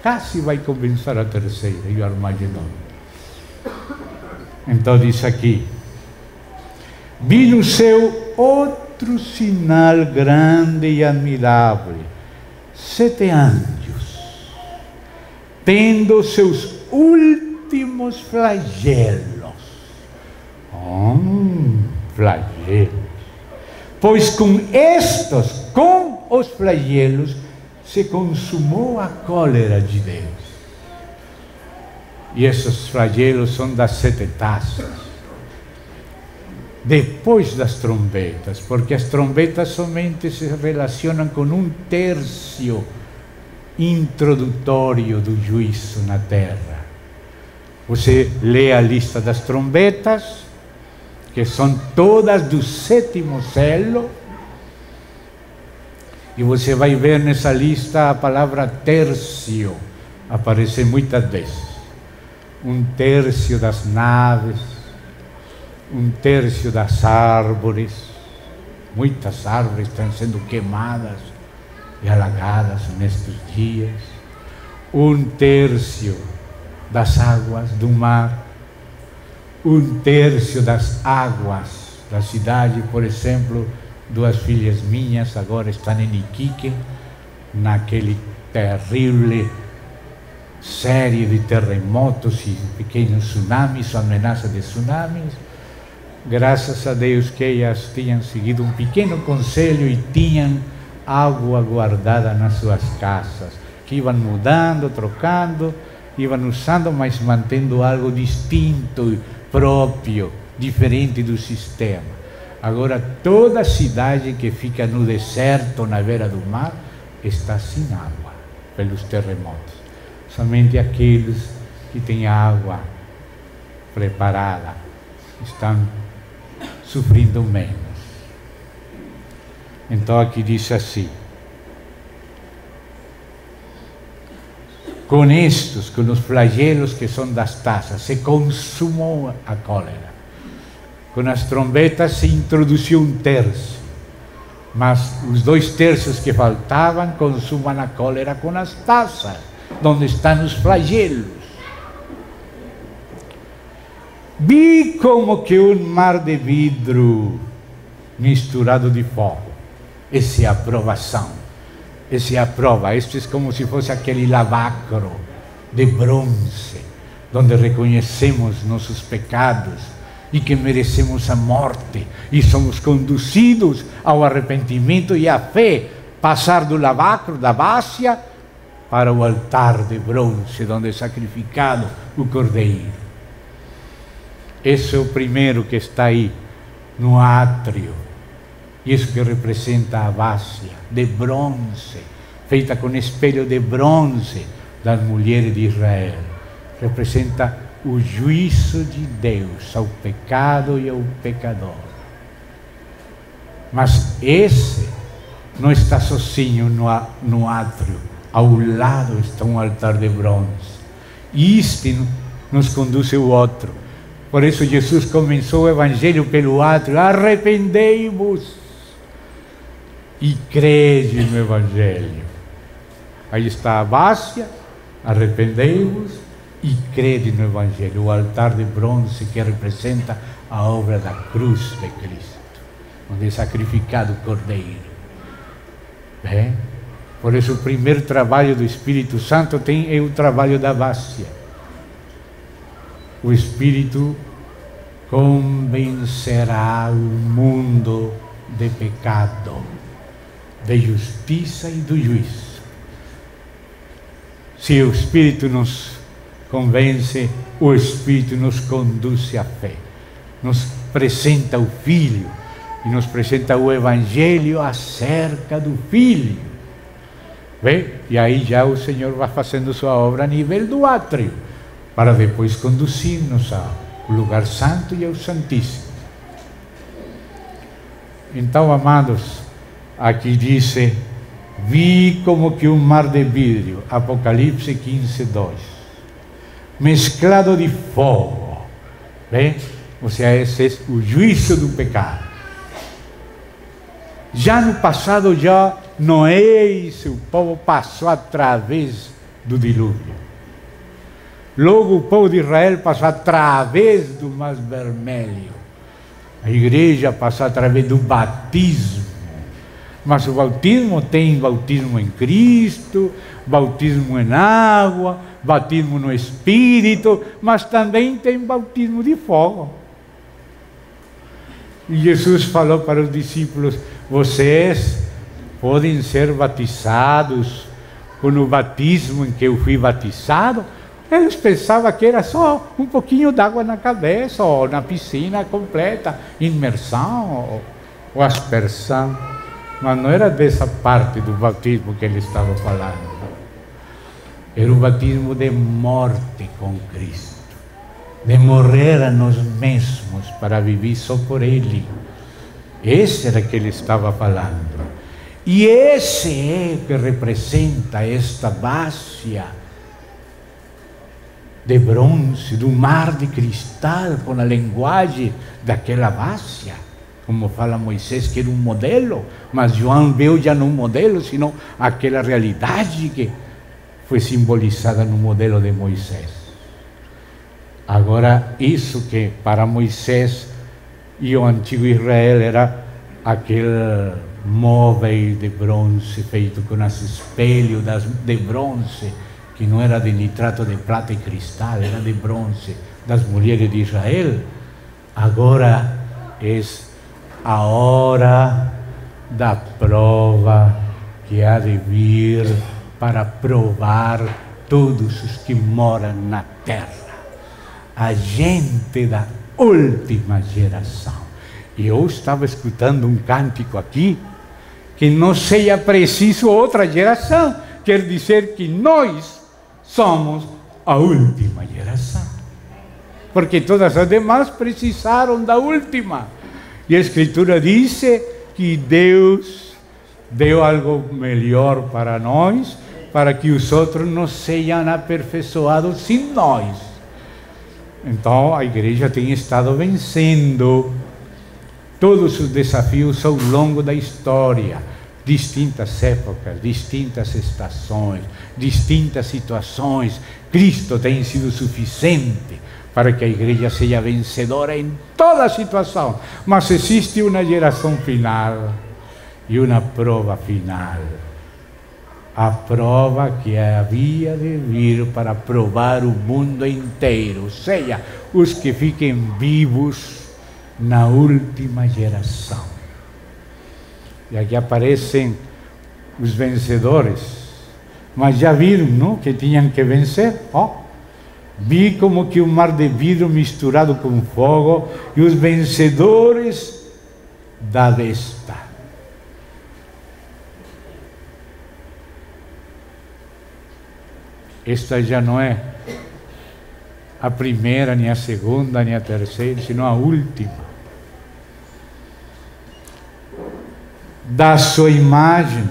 Quase vai começar a Terceira e o Armagedon. Então diz aqui: vi no céu outro sinal grande e admirável, 7 anjos, tendo seus últimos flagelos. Flagelos. Pois com os flagelos, se consumou a cólera de Deus. E esses flagelos são das 7 taças. Depois das trombetas, porque as trombetas somente se relacionam com 1/3 introdutório do juízo na terra. Você lê a lista das trombetas, que são todas do 7º selo, e você vai ver nessa lista a palavra terço aparecer muitas vezes. 1/3 das naves, 1/3 das árvores. Muitas árvores estão sendo queimadas e alagadas nestes dias. 1/3 das águas do mar. 1/3 das águas da cidade. Por exemplo, 2 filhas minhas agora estão em Iquique, naquele terrível série de terremotos e pequenos tsunamis, ameaça de tsunamis. Graças a Deus que elas tinham seguido um pequeno conselho e tinham água guardada nas suas casas, que iam mudando, trocando, iam usando, mas mantendo algo distinto, próprio, diferente do sistema. Agora toda cidade que fica no deserto, na beira do mar, está sem água pelos terremotos. Somente aqueles que têm água preparada estão sofrendo menos. Então aqui diz assim: com os flagelos que são das taças, se consumou a cólera. Com as trombetas se introduziu 1/3, mas os 2/3 que faltavam consumam a cólera com as taças, onde estão os flagelos. Vi como que um mar de vidro misturado de fogo. Essa é a aprovação. Essa é a prova. Este é como se fosse aquele lavacro de bronze, onde reconhecemos nossos pecados e que merecemos a morte, e somos conduzidos ao arrependimento e à fé, passar do lavacro, da várzea, para o altar de bronze, onde é sacrificado o cordeiro. Esse é o primeiro que está aí, no átrio. Isso que representa a várzea de bronze, feita com espelho de bronze das mulheres de Israel. Representa o juízo de Deus ao pecado e ao pecador. Mas esse não está sozinho no átrio. Ao lado está um altar de bronze. E este nos conduz ao outro. Por isso Jesus começou o Evangelho pelo átrio: arrependei-vos e crede no Evangelho. Aí está a várzea, arrependei-vos e crede no Evangelho. O altar de bronze que representa a obra da cruz de Cristo, onde é sacrificado o cordeiro. Bem, por isso o primeiro trabalho do Espírito Santo é o trabalho da várzea. O Espírito convencerá o mundo de pecado, de justiça e do juízo. Se o Espírito nos convence o Espírito e nos conduz à fé. Nos apresenta o Filho e nos apresenta o Evangelho acerca do Filho. Vê? E aí já o Senhor vai fazendo sua obra a nível do átrio, para depois conduzir-nos ao lugar santo e ao Santíssimo. Então, amados, aqui diz: vi como que um mar de vidro, Apocalipse 15:2, mesclado de fogo. Vê? Ou seja, esse é o juízo do pecado. Já no passado, já Noé e seu povo passou através do dilúvio. Logo o povo de Israel passou através do Mar Vermelho. A igreja passou através do batismo. Mas o batismo tem batismo em Cristo, batismo em água, batismo no Espírito, mas também tem batismo de fogo. E Jesus falou para os discípulos: vocês podem ser batizados com o batismo em que eu fui batizado? Eles pensavam que era só um pouquinho d'água na cabeça, ou na piscina completa, imersão ou aspersão. Mas não era dessa parte do batismo que ele estava falando. Era o batismo de morte com Cristo, de morrer a nós mesmos para viver só por Ele. Esse era que ele estava falando. E esse é que representa esta bacia de bronze, do mar de cristal, com a linguagem daquela bacia. Como fala Moisés, que era um modelo, mas João viu já não um modelo, senão aquela realidade que foi simbolizada no modelo de Moisés. Agora, isso que para Moisés e o antigo Israel era aquele móvel de bronze feito com os espelhos de bronze, que não era de nitrato de prata e cristal, era de bronze, das mulheres de Israel. Agora é a hora da prova que há de vir para provar todos os que moram na terra, a gente da última geração. E eu estava escutando um cântico aqui, que não seja preciso outra geração, quer dizer que nós somos a última geração, porque todas as demais precisaram da última. E a Escritura diz que Deus deu algo melhor para nós, para que os outros não sejam aperfeiçoados sem nós. Então a igreja tem estado vencendo todos os desafios ao longo da história, distintas épocas, distintas estações, distintas situações. Cristo tem sido suficiente para que a igreja seja vencedora em toda situação. Mas existe uma geração final e uma prova final. A prova que havia de vir para provar o mundo inteiro, ou seja, os que fiquem vivos na última geração. E aqui aparecem os vencedores. Mas já viram, não? Que tinham que vencer? Vi como que um mar de vidro misturado com fogo, e os vencedores da besta. Esta já não é a primeira, nem a segunda, nem a terceira, senão a última. Da sua imagem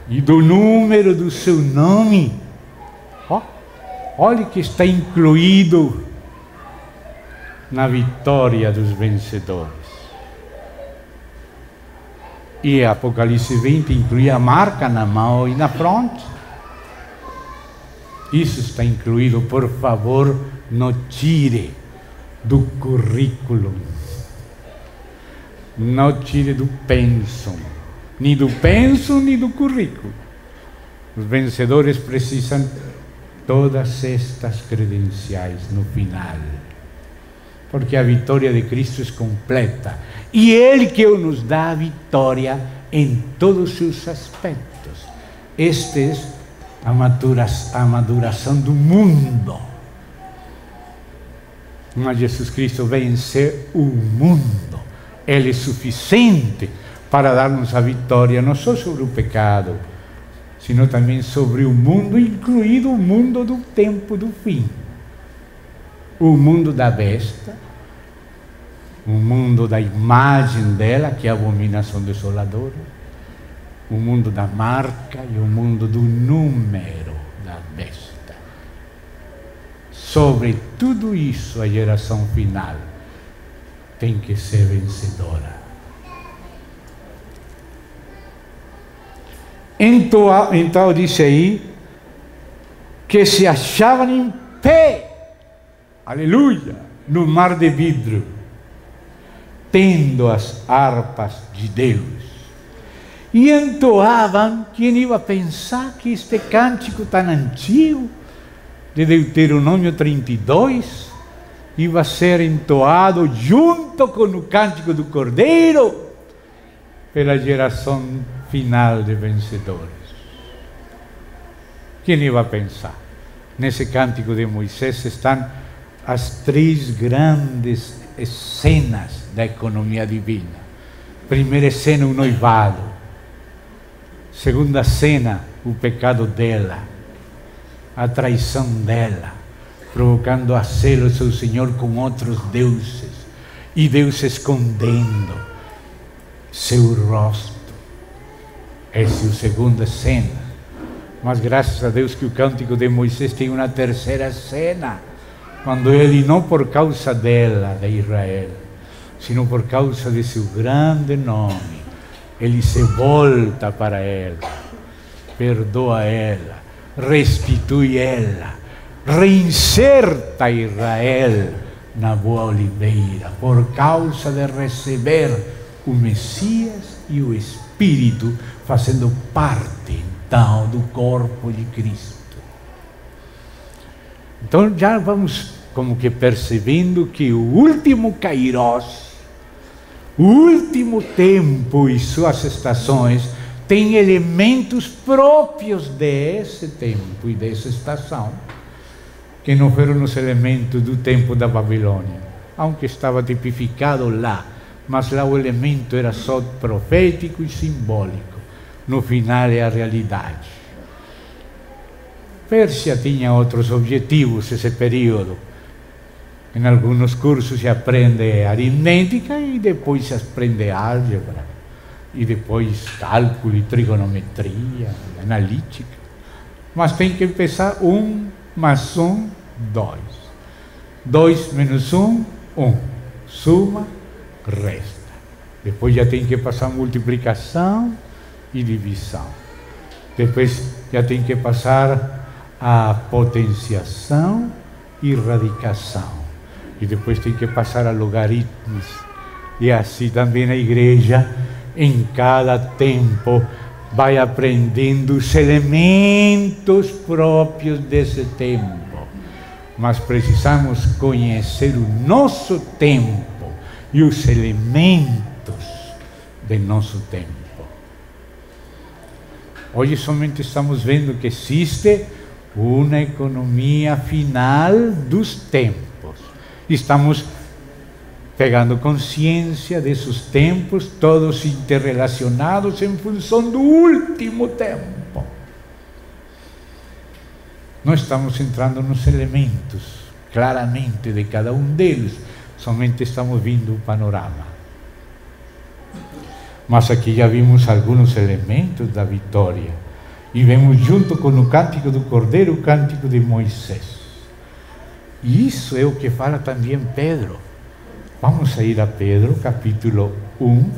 e do número do seu nome. Olha que está incluído na vitória dos vencedores. E Apocalipse 20 inclui a marca na mão e na fronte. Isso está incluído. Por favor, não tire do currículo, não tire do pensum, nem do pensum, nem do currículo. Os vencedores precisam todas estas credenciais no final, porque a vitória de Cristo é completa, e Ele que nos dá a vitória em todos os seus aspectos. Este é a maduração do mundo. Mas Jesus Cristo venceu o mundo. Ele é suficiente para dar-nos a vitória, não só sobre o pecado, sino também sobre o mundo, incluído o mundo do tempo do fim. O mundo da besta, o mundo da imagem dela, que é a abominação desoladora, o mundo da marca e o mundo do número da besta. Sobre tudo isso, a geração final tem que ser vencedora. Então diz aí que se achavam em pé, aleluia, no mar de vidro, tendo as harpas de Deus. E entoavam. Quem ia pensar que este cântico tão antigo, de Deuteronômio 32, ia ser entoado junto com o cântico do Cordeiro, pela geração final de vencedores. Quem ia pensar? Nesse cântico de Moisés estão as 3 grandes cenas da economia divina. Primeira cena, o noivado. Segunda cena, o pecado dela, a traição dela, provocando a celo seu Senhor com outros deuses, e Deus escondendo seu rosto. Essa é a segunda cena. Mas graças a Deus que o cântico de Moisés tem uma terceira cena, quando ele, não por causa dela, de Israel, sino por causa de seu grande nome, ele se volta para ela, perdoa ela, restitui ela, reinserta Israel na boa oliveira, por causa de receber o Messias e o Espírito, fazendo parte então do corpo de Cristo. Então já vamos como que percebendo que o último Kairos, o último tempo e suas estações tem elementos próprios desse tempo e dessa estação, que não foram os elementos do tempo da Babilônia, aunque estava tipificado lá, mas lá o elemento era só profético e simbólico. No final é a realidade. Pérsia tinha outros objetivos esse período. Em alguns cursos se aprende aritmética e depois se aprende álgebra, e depois cálculo e trigonometria, analítica. Mas tem que empezar 1 mais 1, 2. 2 menos 1, 1. Suma, resta. Depois já tem que passar multiplicação e divisão. Depois já tem que passar a potenciação e radicação. E depois tem que passar a logaritmos. E assim também a igreja, em cada tempo, vai aprendendo os elementos próprios desse tempo. Mas precisamos conhecer o nosso tempo e os elementos do nosso tempo. Hoje somente estamos vendo que existe uma economia final dos tempos. Estamos pegando consciência desses tempos, todos interrelacionados em função do último tempo. Nós estamos entrando nos elementos, claramente, de cada um deles, somente estamos vendo o panorama. Mas aqui já vimos alguns elementos da vitória, e vemos junto com o cântico do Cordeiro, o cântico de Moisés. E isso é o que fala também Pedro. Vamos a ir a Pedro, capítulo 1,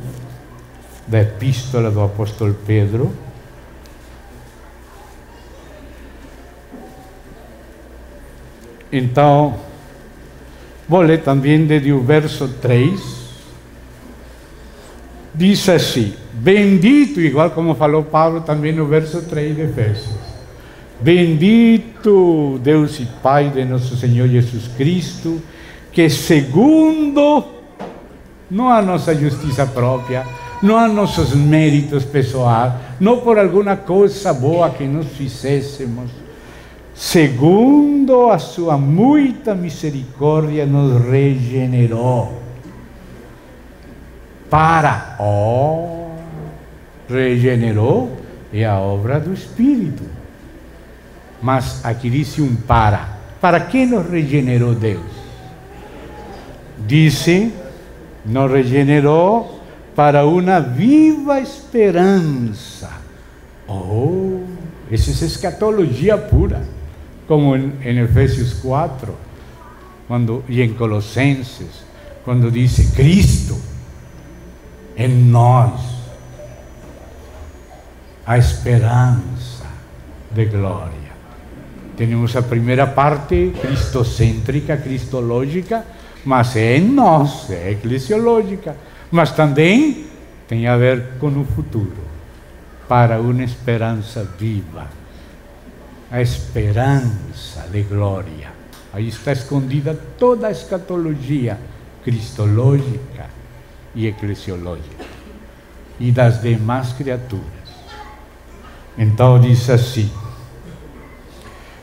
da epístola do apóstolo Pedro. Então, vou ler também desde o verso 3. Diz assim: bendito, igual como falou Paulo também no verso 3 de Efésios. Bendito Deus e Pai de nosso Senhor Jesus Cristo, que segundo, não a nossa justiça própria, não a nossos méritos pessoais, não por alguma coisa boa que nós fizéssemos. Segundo a sua muita misericórdia, nos regenerou. Regenerou é a obra do Espírito. Mas aqui diz um para. Para que nos regenerou Deus? Dice, nos regenerou para uma viva esperança. Essa é escatologia pura, como em Efésios 4, e em Colossenses, quando diz Cristo em nós, a esperança de glória. Temos a primeira parte cristocêntrica, cristológica, mas é em nós, é eclesiológica, mas também tem a ver com o futuro, para uma esperança viva, a esperança de glória. Aí está escondida toda a escatologia cristológica e eclesiológica e das demais criaturas. Então diz assim,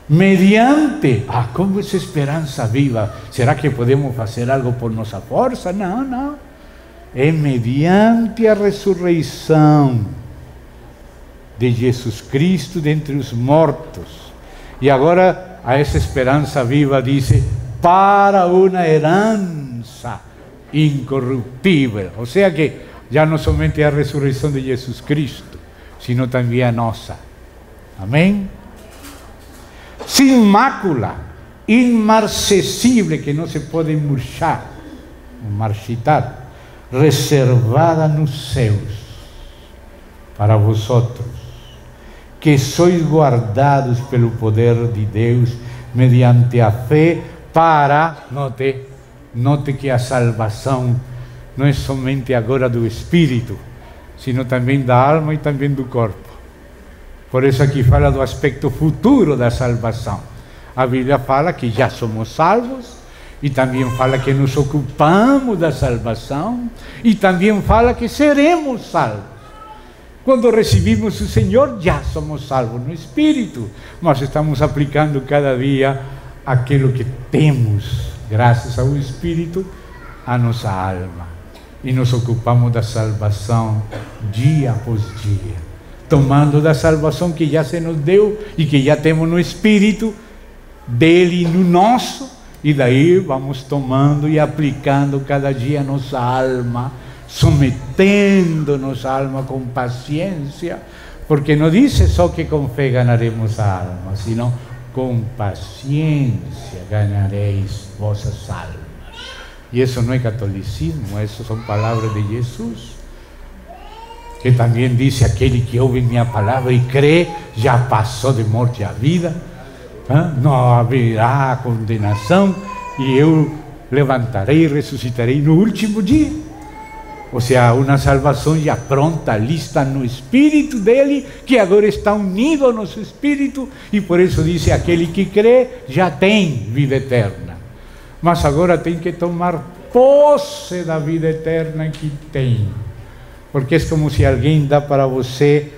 mediante, como essa esperança viva, será que podemos fazer algo por nossa força? Não, não, é mediante a ressurreição de Jesus Cristo dentre os mortos. E agora a essa esperança viva diz, para uma herança incorruptível, ou seja que já não somente a ressurreição de Jesus Cristo, sino também a nossa. Amém? Sem mácula, imarcessível, que não se pode murchar, marchitar, reservada nos céus, para vosotros, que sois guardados pelo poder de Deus, mediante a fé, para, note que a salvação não é somente agora do Espírito, sino também da alma e também do corpo. Por isso aqui fala do aspecto futuro da salvação. A Bíblia fala que já somos salvos, e também fala que nos ocupamos da salvação, e também fala que seremos salvos. Quando recebimos o Senhor, já somos salvos no Espírito, mas estamos aplicando cada dia aquilo que temos, graças ao Espírito, a nossa alma. E nos ocupamos da salvação dia após dia, tomando da salvação que já se nos deu e que já temos no Espírito dele e no nosso, e daí vamos tomando e aplicando cada dia a nossa alma, submetendo nossa alma com paciência, porque não diz só que com fé ganharemos a alma, senão com paciência ganhareis vossas almas. E isso não é catolicismo, isso são palavras de Jesus, que também disse, aquele que ouve minha palavra e crê, já passou de morte à vida, não haverá condenação, e eu levantarei e ressuscitarei no último dia. Ou seja, uma salvação já pronta, lista no Espírito dele, que agora está unido ao nosso Espírito, e por isso diz, aquele que crê já tem vida eterna. Mas agora tem que tomar posse da vida eterna que tem. Porque é como se alguém dá para você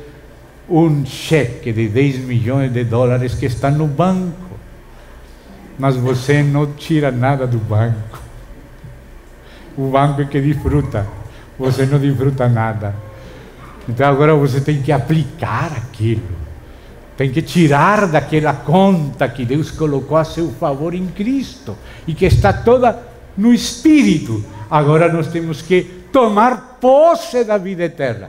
um cheque de 10 milhões de dólares que está no banco, mas você não tira nada do banco. O banco é que desfruta, você não desfruta nada. Então agora você tem que aplicar aquilo, tem que tirar daquela conta que Deus colocou a seu favor em Cristo e que está toda no Espírito. Agora nós temos que tomar posse da vida eterna.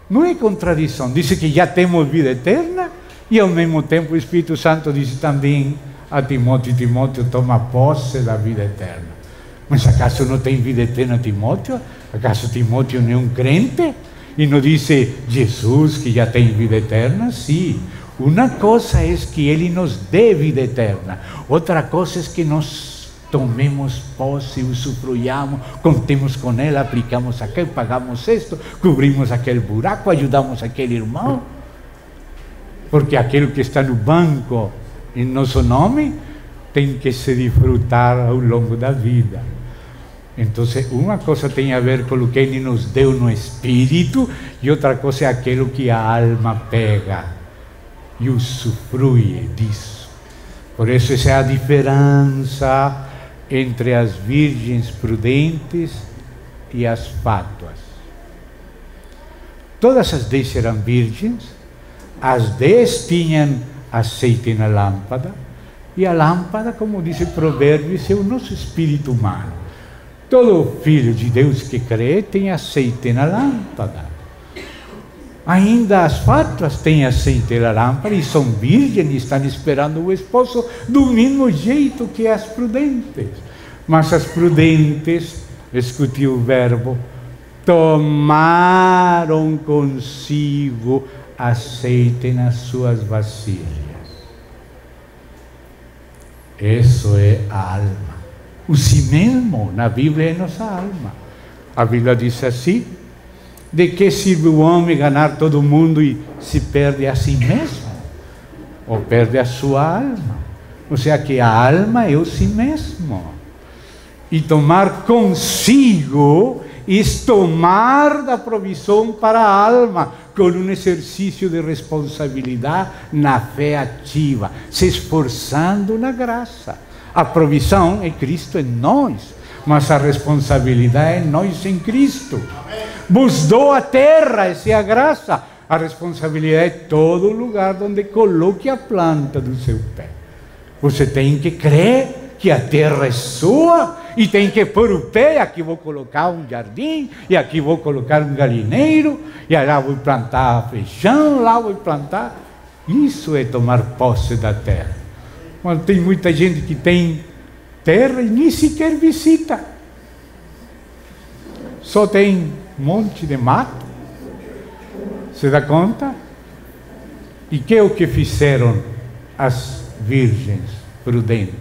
Não é contradição, diz que já temos vida eterna, e ao mesmo tempo o Espírito Santo diz também a Timóteo, Timóteo, toma posse da vida eterna. Mas acaso não tem vida eterna Timóteo? Acaso Timóteo não é um crente? E não disse Jesus que já tem vida eterna? Sim. Uma coisa é que ele nos dê vida eterna, outra coisa é que nós tomemos posse, usufruamos, contemos com ela, aplicamos aquilo, pagamos isto, cobrimos aquele buraco, ajudamos aquele irmão, porque aquilo que está no banco em nosso nome tem que se desfrutar ao longo da vida. Então, uma coisa tem a ver com o que Ele nos deu no Espírito, e outra coisa é aquilo que a alma pega e usufrui disso. Por isso, essa é a diferença entre as virgens prudentes e as fátuas. Todas as 10 eram virgens, as 10 tinham azeite na lâmpada, e a lâmpada, como diz o Provérbios, é o nosso espírito humano. Todo filho de Deus que crê tem azeite na lâmpada. Ainda as fátuas têm azeite na lâmpada e são virgens e estão esperando o esposo do mesmo jeito que as prudentes. Mas as prudentes, escute o verbo, tomaram consigo azeite nas suas vasilhas. Isso é a alma. O si mesmo, na Bíblia, é nossa alma. A Bíblia diz assim: de que serve o homem ganhar todo o mundo e se perde a si mesmo? Ou perde a sua alma? Ou seja, que a alma é o si mesmo. E tomar consigo é tomar da provisão para a alma, com um exercício de responsabilidade na fé ativa, se esforçando na graça. A provisão é Cristo em nós, mas a responsabilidade é nós em Cristo. Vos dou a terra, essa é a graça. A responsabilidade é todo lugar onde coloque a planta do seu pé. Você tem que crer que a terra é sua e tem que pôr o pé. Aqui vou colocar um jardim, e aqui vou colocar um galinheiro, e lá vou plantar feijão, lá vou plantar. Isso é tomar posse da terra. Mas tem muita gente que tem terra e nem sequer visita. Só tem um monte de mato. Você dá conta? E que é o que fizeram as virgens prudentes?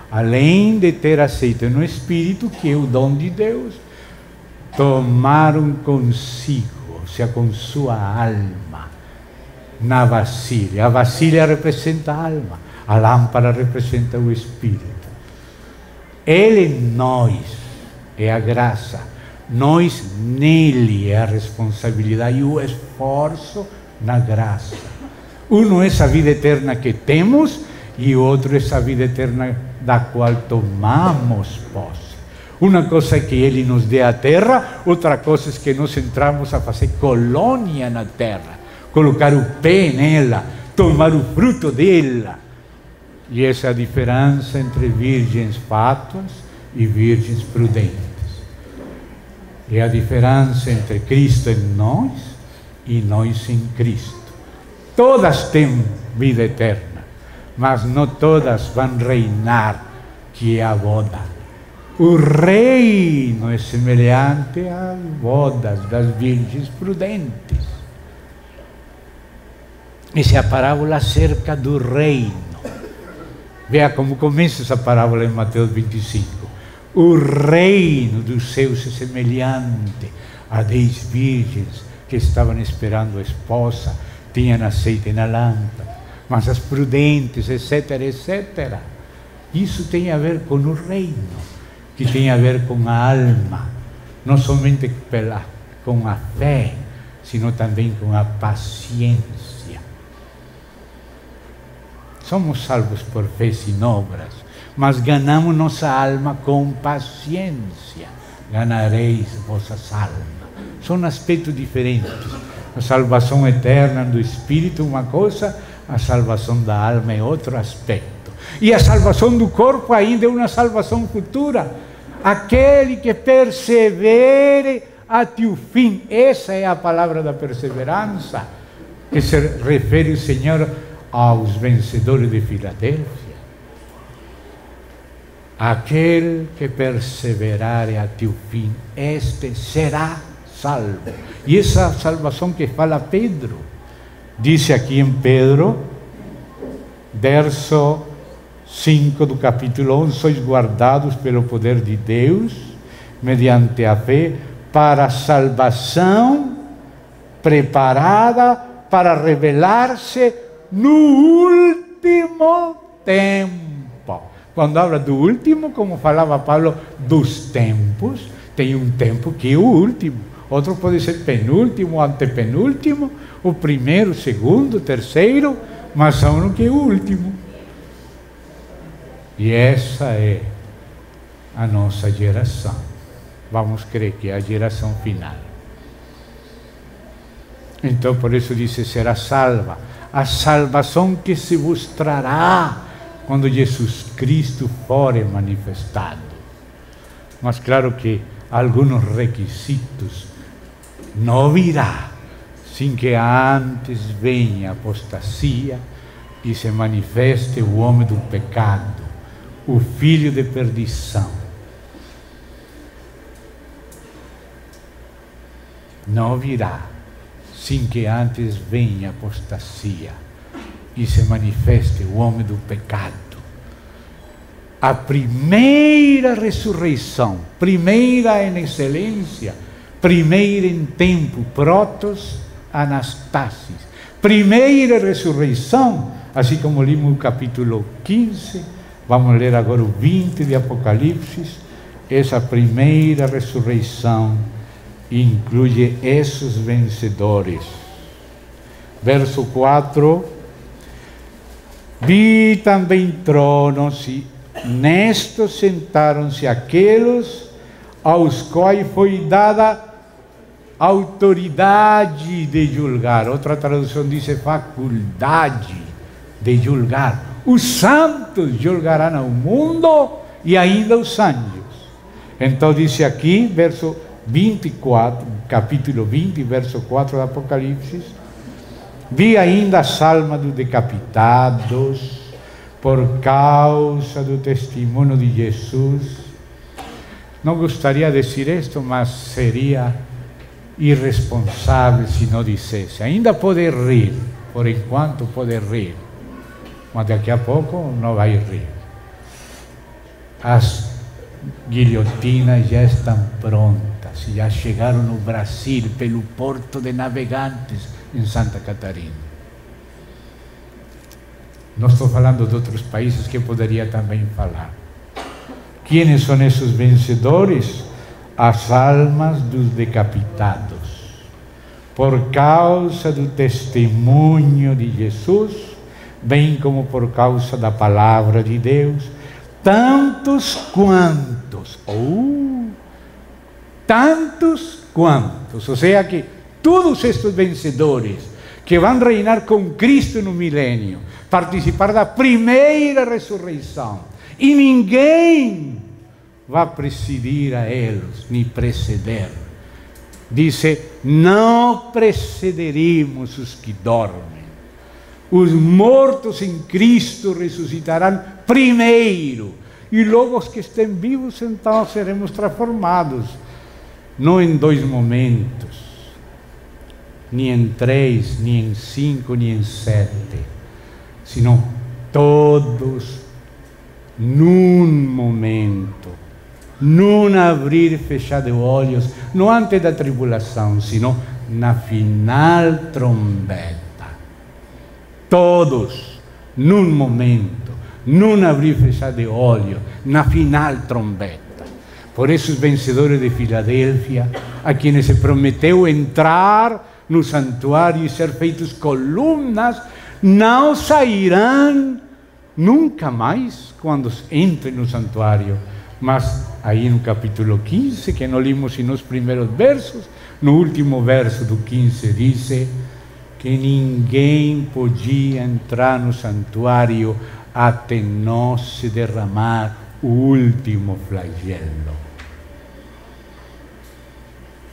Além de ter azeite no Espírito, que é o dom de Deus, tomaram consigo, ou seja, com sua alma, na vasilha. A vasilha representa a alma. A lâmpada representa o Espírito. Ele em nós é a graça. Nós nele é a responsabilidade e o esforço na graça. Um é essa vida eterna que temos, e outro é essa vida eterna da qual tomamos posse. Uma coisa é que Ele nos dê a terra, outra coisa é que nós entramos a fazer colônia na terra, colocar o pé nela, tomar o fruto dela. E essa é a diferença entre virgens fátuas e virgens prudentes. É a diferença entre Cristo em nós e nós em Cristo. Todas têm vida eterna, mas não todas vão reinar, que é a boda. O reino é semelhante às bodas das virgens prudentes. Essa é a parábola acerca do reino. Veja como começa essa parábola em Mateus 25. O reino dos céus é semelhante a 10 virgens que estavam esperando a esposa, tinham azeite na lâmpada, mas as prudentes, etc, etc. Isso tem a ver com o reino, que tem a ver com a alma, não somente com a fé, sino também com a paciência. Somos salvos por fé sem obras, mas ganhamos nossa alma com paciência. Ganareis vossas almas. São aspectos diferentes. A salvação eterna do Espírito é uma coisa, a salvação da alma é outro aspecto. E a salvação do corpo ainda é uma salvação futura. Aquele que persevere até o fim. Essa é a palavra da perseverança, que se refere o Senhor aos vencedores de Filadélfia. Aquele que perseverar até o fim, este será salvo. E essa salvação que fala Pedro, disse aqui em Pedro, verso 5 do capítulo 11, sois guardados pelo poder de Deus, mediante a fé, para a salvação preparada para revelar-se no último tempo. Quando habla do último, como falava Paulo, dos tempos, tem um tempo que é o último. Outro pode ser penúltimo, antepenúltimo, o primeiro, o segundo, o terceiro, mas há um que é o último. E essa é a nossa geração. Vamos crer que é a geração final. Então, por isso disse, será salva. A salvação que se vos trará quando Jesus Cristo for manifestado. Mas claro que alguns requisitos não virá sem que antes venha a apostasia e se manifeste o homem do pecado, o filho de perdição. Não virá sem que antes venha a apostasia e se manifeste o homem do pecado. A primeira ressurreição, primeira em excelência, primeira em tempo, protos anastasis. Primeira ressurreição, assim como limos o capítulo 15, vamos ler agora o 20 de Apocalipse. Essa primeira ressurreição inclui esses vencedores. Verso 4: vi também tronos e nestes sentaram-se aqueles aos quais foi dada autoridade de julgar. Outra tradução diz faculdade de julgar. Os santos julgarão ao mundo e ainda os anjos. Então diz aqui, verso 24, capítulo 20, verso 4 do Apocalipse: vi ainda as almas dos decapitados por causa do testemunho de Jesus. Não gostaria de dizer isto, mas seria irresponsável se não dissesse. Ainda pode rir, por enquanto pode rir, mas daqui a pouco não vai rir. As guilhotinas já estão prontas, já chegaram no Brasil pelo Porto de Navegantes, em Santa Catarina. Não estou falando de outros países que poderia também falar. Quem são esses vencedores? As almas dos decapitados, por causa do testemunho de Jesus, bem como por causa da palavra de Deus, tantos quantos, ou seja que todos estes vencedores que vão reinar com Cristo no milênio, participar da primeira ressurreição, e ninguém vai presidir a eles, nem preceder. Diz: não precederemos os que dormem. Os mortos em Cristo ressuscitarão primeiro, e logo os que estão vivos, então seremos transformados, não em 2 momentos, nem em 3, nem em 5, nem em 7, senão todos num momento, num abrir e fechar de olhos, não antes da tribulação, senão na final trombeta. Todos, num momento, num abrir e fechar de olhos, na final trombeta. Por isso os vencedores de Filadélfia, a quienes se prometeu entrar no santuário e ser feitos colunas, não sairão nunca mais quando entrem no santuário. Mas aí no capítulo 15, que não limos nos primeiros versos, no último verso do 15 diz que ninguém podia entrar no santuário até não se derramar o último flagelo.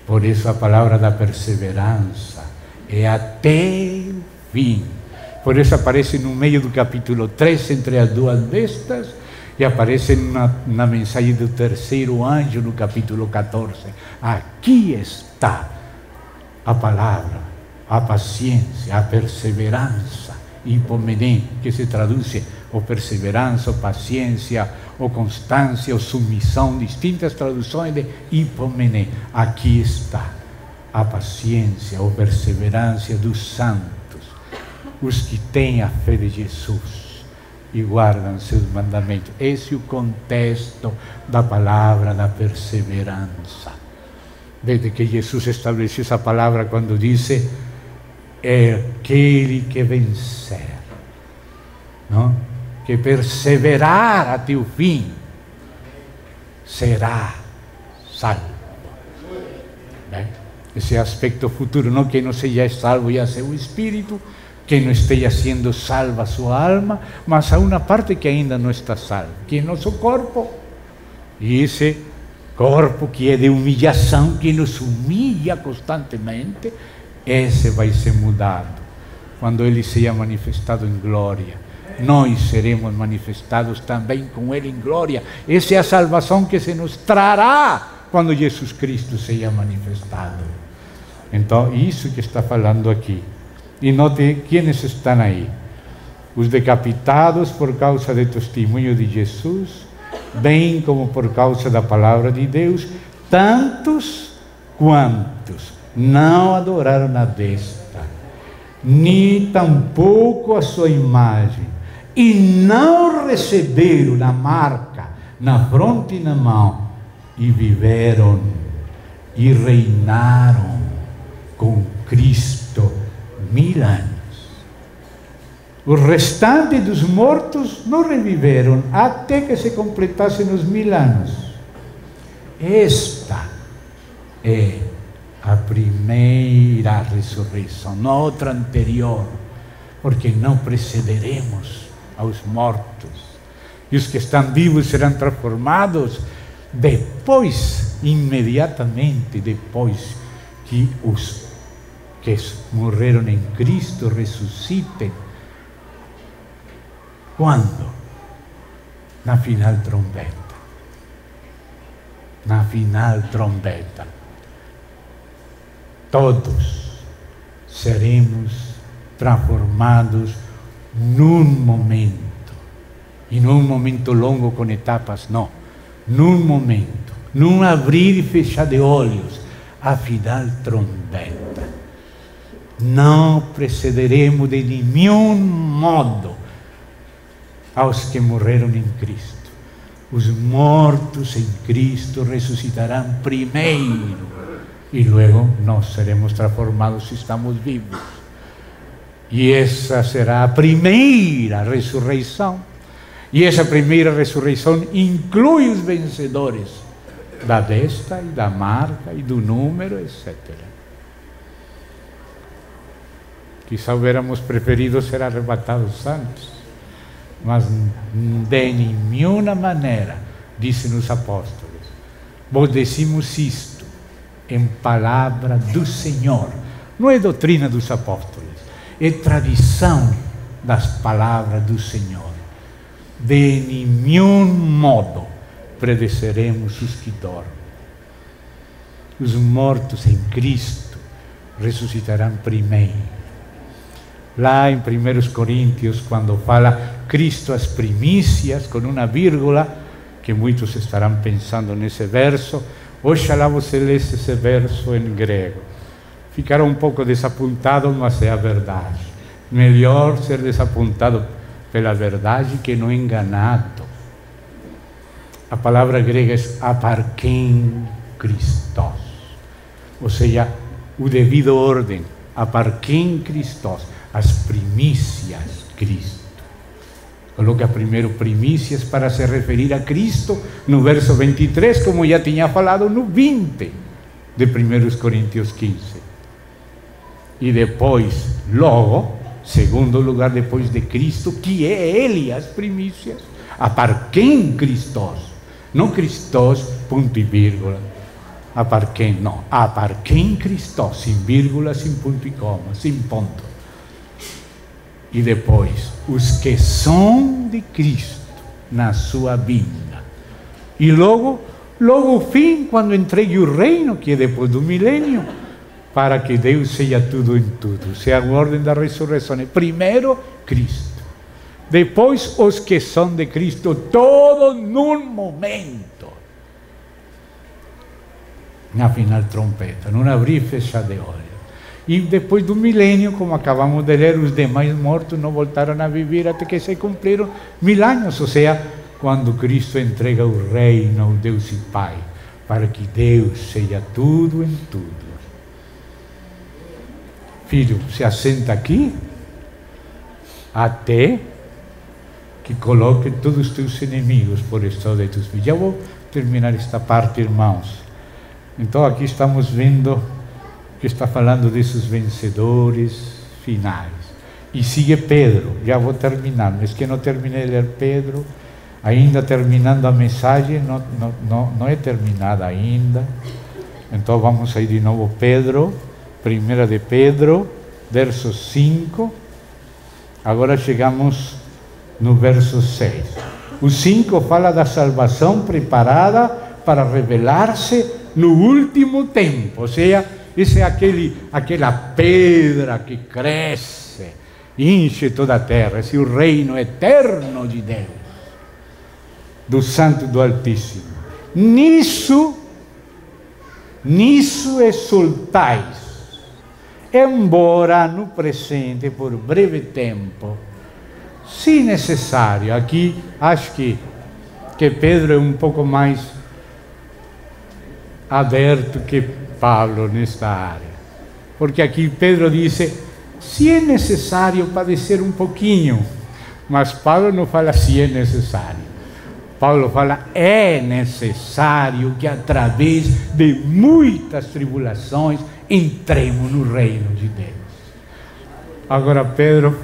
Por isso a palavra da perseverança é até o fim. Por isso aparece no meio do capítulo 3, entre as duas bestas, e aparece na mensagem do terceiro anjo, no capítulo 14. Aqui está a palavra, a paciência, a perseverança, hipomené, que se traduz ou perseverança, ou paciência, ou constância, ou submissão, distintas traduções de hipomené. Aqui está a paciência ou perseverança dos santos, os que têm a fé de Jesus, e guardam seus mandamentos. Esse é o contexto da palavra da perseverança. Desde que Jesus estabeleceu essa palavra quando disse: é aquele que vencer, não? Que perseverar até o fim, será salvo. Bem, esse aspecto futuro, não que não seja salvo já seu espírito, que não esteja sendo salva a sua alma, mas há uma parte que ainda não está salva, que é nosso corpo. E esse corpo que é de humilhação, que nos humilha constantemente, esse vai ser mudado quando ele seja manifestado em glória. Nós seremos manifestados também com ele em glória. Essa é a salvação que se nos trará quando Jesus Cristo seja manifestado. Então, isso que está falando aqui. E note quienes estão aí: os decapitados por causa do testemunho de Jesus, bem como por causa da palavra de Deus, tantos quantos não adoraram a besta, nem tampouco a sua imagem, e não receberam a marca na fronte e na mão, e viveram e reinaram com Cristo 1000 anos. Os restantes dos mortos não reviveram até que se completassem os 1000 anos. Esta é a primeira ressurreição, não outra anterior, porque não precederemos aos mortos. E os que estão vivos serão transformados depois, imediatamente depois que os que morreram em Cristo ressuscitem. Quando? Na final trombeta. Na final trombeta. Todos seremos transformados num momento. E num momento longo com etapas, não. Num momento. Num abrir e fechar de olhos. A final trombeta. Não precederemos de nenhum modo aos que morreram em Cristo. Os mortos em Cristo ressuscitarão primeiro, e logo nós seremos transformados se estamos vivos. E essa será a primeira ressurreição. E essa primeira ressurreição inclui os vencedores da besta e da marca e do número, etc. Quizá hubiéramos preferido ser arrebatados antes, mas de nenhuma maneira, dizem os apóstolos. Vos decimos isto em palavra do Senhor. Não é doutrina dos apóstolos, é tradição das palavras do Senhor. De nenhum modo prevaleceremos os que dormem. Os mortos em Cristo ressuscitarão primeiro. Lá em 1 Coríntios, quando fala Cristo as primícias, com uma vírgula, que muitos estarão pensando nesse verso, oxalá você lesse esse verso em grego. Ficará um pouco desapontado, mas é a verdade. Melhor ser desapontado pela verdade que não enganado. A palavra grega é aparquem Christos, ou seja, o devido ordem, aparquem Christos, as primícias Cristo. Coloca primeiro primícias para se referir a Cristo no verso 23, como já tinha falado no 20 de 1 Coríntios 15. E depois, logo, segundo lugar depois de Cristo, que é Ele as primícias, aparquem Christos, não Christos, ponto e vírgula, aparquem, não, aparquem Christos, sem vírgula, sem ponto e coma, sem ponto. E depois, os que são de Cristo na sua vinda. E logo o fim, quando entregue o reino, que é depois do milênio, para que Deus seja tudo em tudo. Se a ordem da ressurreição é primeiro Cristo, depois os que são de Cristo, todos num momento. Na final trompeta, num abrir e fechar de olhos. E depois do milênio, como acabamos de ler, os demais mortos não voltaram a viver até que se cumpriram 1000 anos, ou seja, quando Cristo entrega o reino ao Deus e Pai, para que Deus seja tudo em tudo. Filho, se assenta aqui, até que coloque todos os teus inimigos por estrado de teus pés. Já vou terminar esta parte, irmãos. Então aqui estamos vendo que está falando desses vencedores finais. E sigue Pedro, já vou terminar, mas que não terminei de ler Pedro, ainda terminando a mensagem, não é terminada ainda. Então vamos aí de novo, Pedro, 1 de Pedro, verso 5, agora chegamos no verso 6. O 5 fala da salvação preparada para revelar-se no último tempo, ou seja, esse é aquela pedra que cresce, enche toda a terra, esse é o reino eterno de Deus, do Santo do Altíssimo. Nisso exultais, embora no presente, por breve tempo, se necessário. Aqui acho que Pedro é um pouco mais aberto que Paulo nesta área, porque aqui Pedro disse, se é necessário padecer um pouquinho, mas Paulo não fala se é necessário. Paulo fala, é necessário que através de muitas tribulações entremos no reino de Deus. Agora Pedro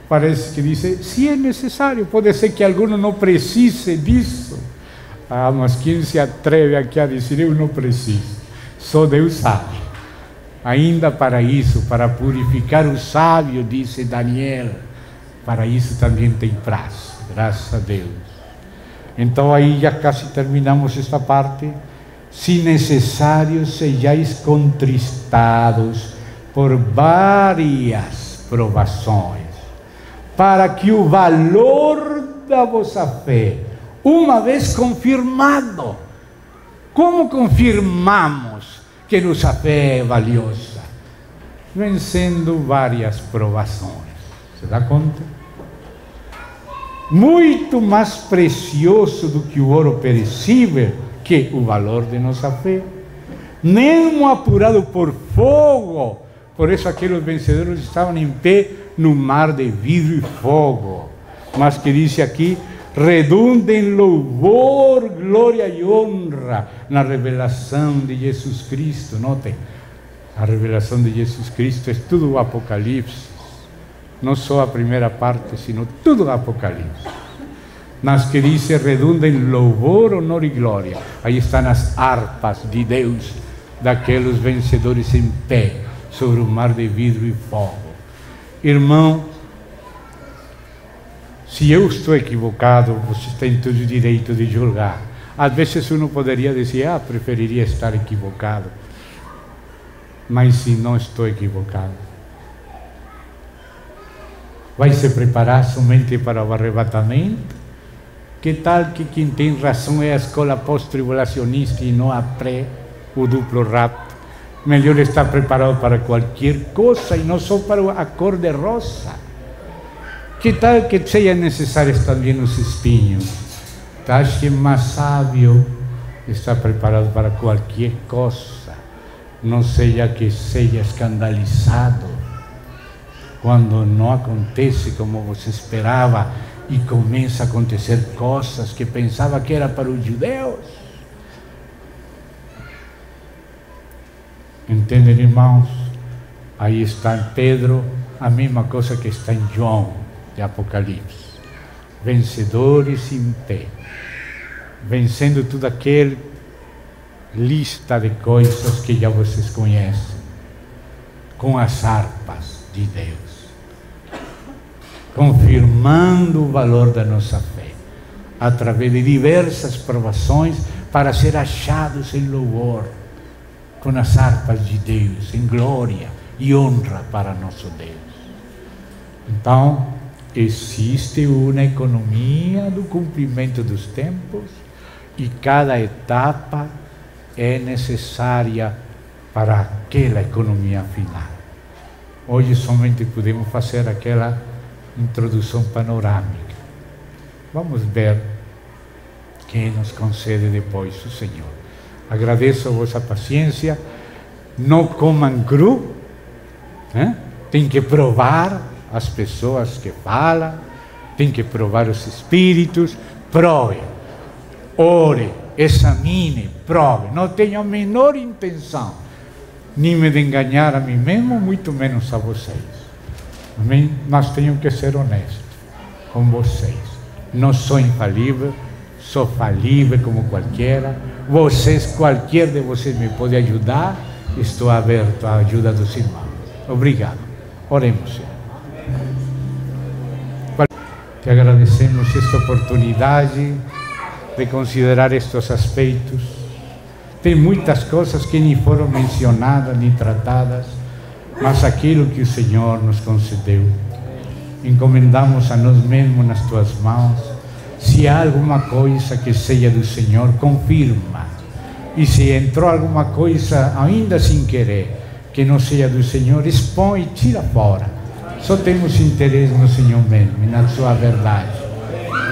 parece que diz, se é necessário, pode ser que algum não precise disso. Ah, mas quem se atreve aqui a dizer, eu não preciso, só Deus sabe. Ainda para isso, para purificar o sábio, disse Daniel, para isso também tem prazo, graças a Deus. Então aí já quase terminamos esta parte. Se necessário, sejais contristados por várias provações, para que o valor da vossa fé, uma vez confirmado, como confirmamos que nossa fé é valiosa? Vencendo várias provações. Se dá conta? Muito mais precioso do que o ouro perecível, que o valor de nossa fé, mesmo apurado por fogo. Por isso aqueles vencedores estavam em pé no mar de vidro e fogo, mas que diz aqui, redunda em louvor, glória e honra na revelação de Jesus Cristo. Notem, a revelação de Jesus Cristo é tudo o Apocalipse, não só a primeira parte, sino tudo o Apocalipse. Nas que diz, redunda em louvor, honor e glória. Aí estão as harpas de Deus, daqueles vencedores em pé, sobre o mar de vidro e fogo. Irmão, se eu estou equivocado, você tem todo o direito de julgar. Às vezes uno poderia dizer, preferiria estar equivocado. Mas se não estou equivocado, vai se preparar somente para o arrebatamento? Que tal que quem tem razão é a escola pós-tribulacionista e não a pré, o duplo rapto? Melhor estar preparado para qualquer coisa e não só para a cor de rosa. Que tal que seja necessários também os espinhos? Acho que é mais sábio estar preparado para qualquer coisa, não seja que seja escandalizado quando não acontece como você esperava e começa a acontecer coisas que pensava que era para os judeus. Entendem, irmãos? Aí está em Pedro a mesma coisa que está em João de Apocalipse. Vencedores em pé, vencendo toda aquela lista de coisas que já vocês conhecem, com as harpas de Deus, confirmando o valor da nossa fé, através de diversas provações, para ser achados em louvor, com as harpas de Deus, em glória e honra para nosso Deus. Então, existe uma economia do cumprimento dos tempos e cada etapa é necessária para aquela economia final. Hoje somente podemos fazer aquela introdução panorâmica. Vamos ver que nos concede depois o Senhor. Agradeço a vossa paciência. Não comam cru, tem que provar as pessoas que falam, tem que provar os espíritos. Prove, ore, examine, prove. Não tenho a menor intenção nem de enganar a mim mesmo, muito menos a vocês. Amém? Nós temos que ser honestos com vocês. Não sou infalível, sou falível como qualquer. Qualquer de vocês me pode ajudar. Estou aberto à ajuda dos irmãos. Obrigado. Oremos, Senhor. Te agradecemos esta oportunidade de considerar estes aspectos. Tem muitas coisas que nem foram mencionadas nem tratadas, mas aquilo que o Senhor nos concedeu, encomendamos a nós mesmos nas tuas mãos. Se há alguma coisa que seja do Senhor, confirma. E se entrou alguma coisa ainda sem querer, que não seja do Senhor, expõe e tira fora. Só temos interesse no Senhor mesmo e na sua verdade.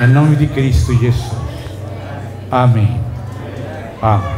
Em nome de Cristo Jesus. Amém. Amém.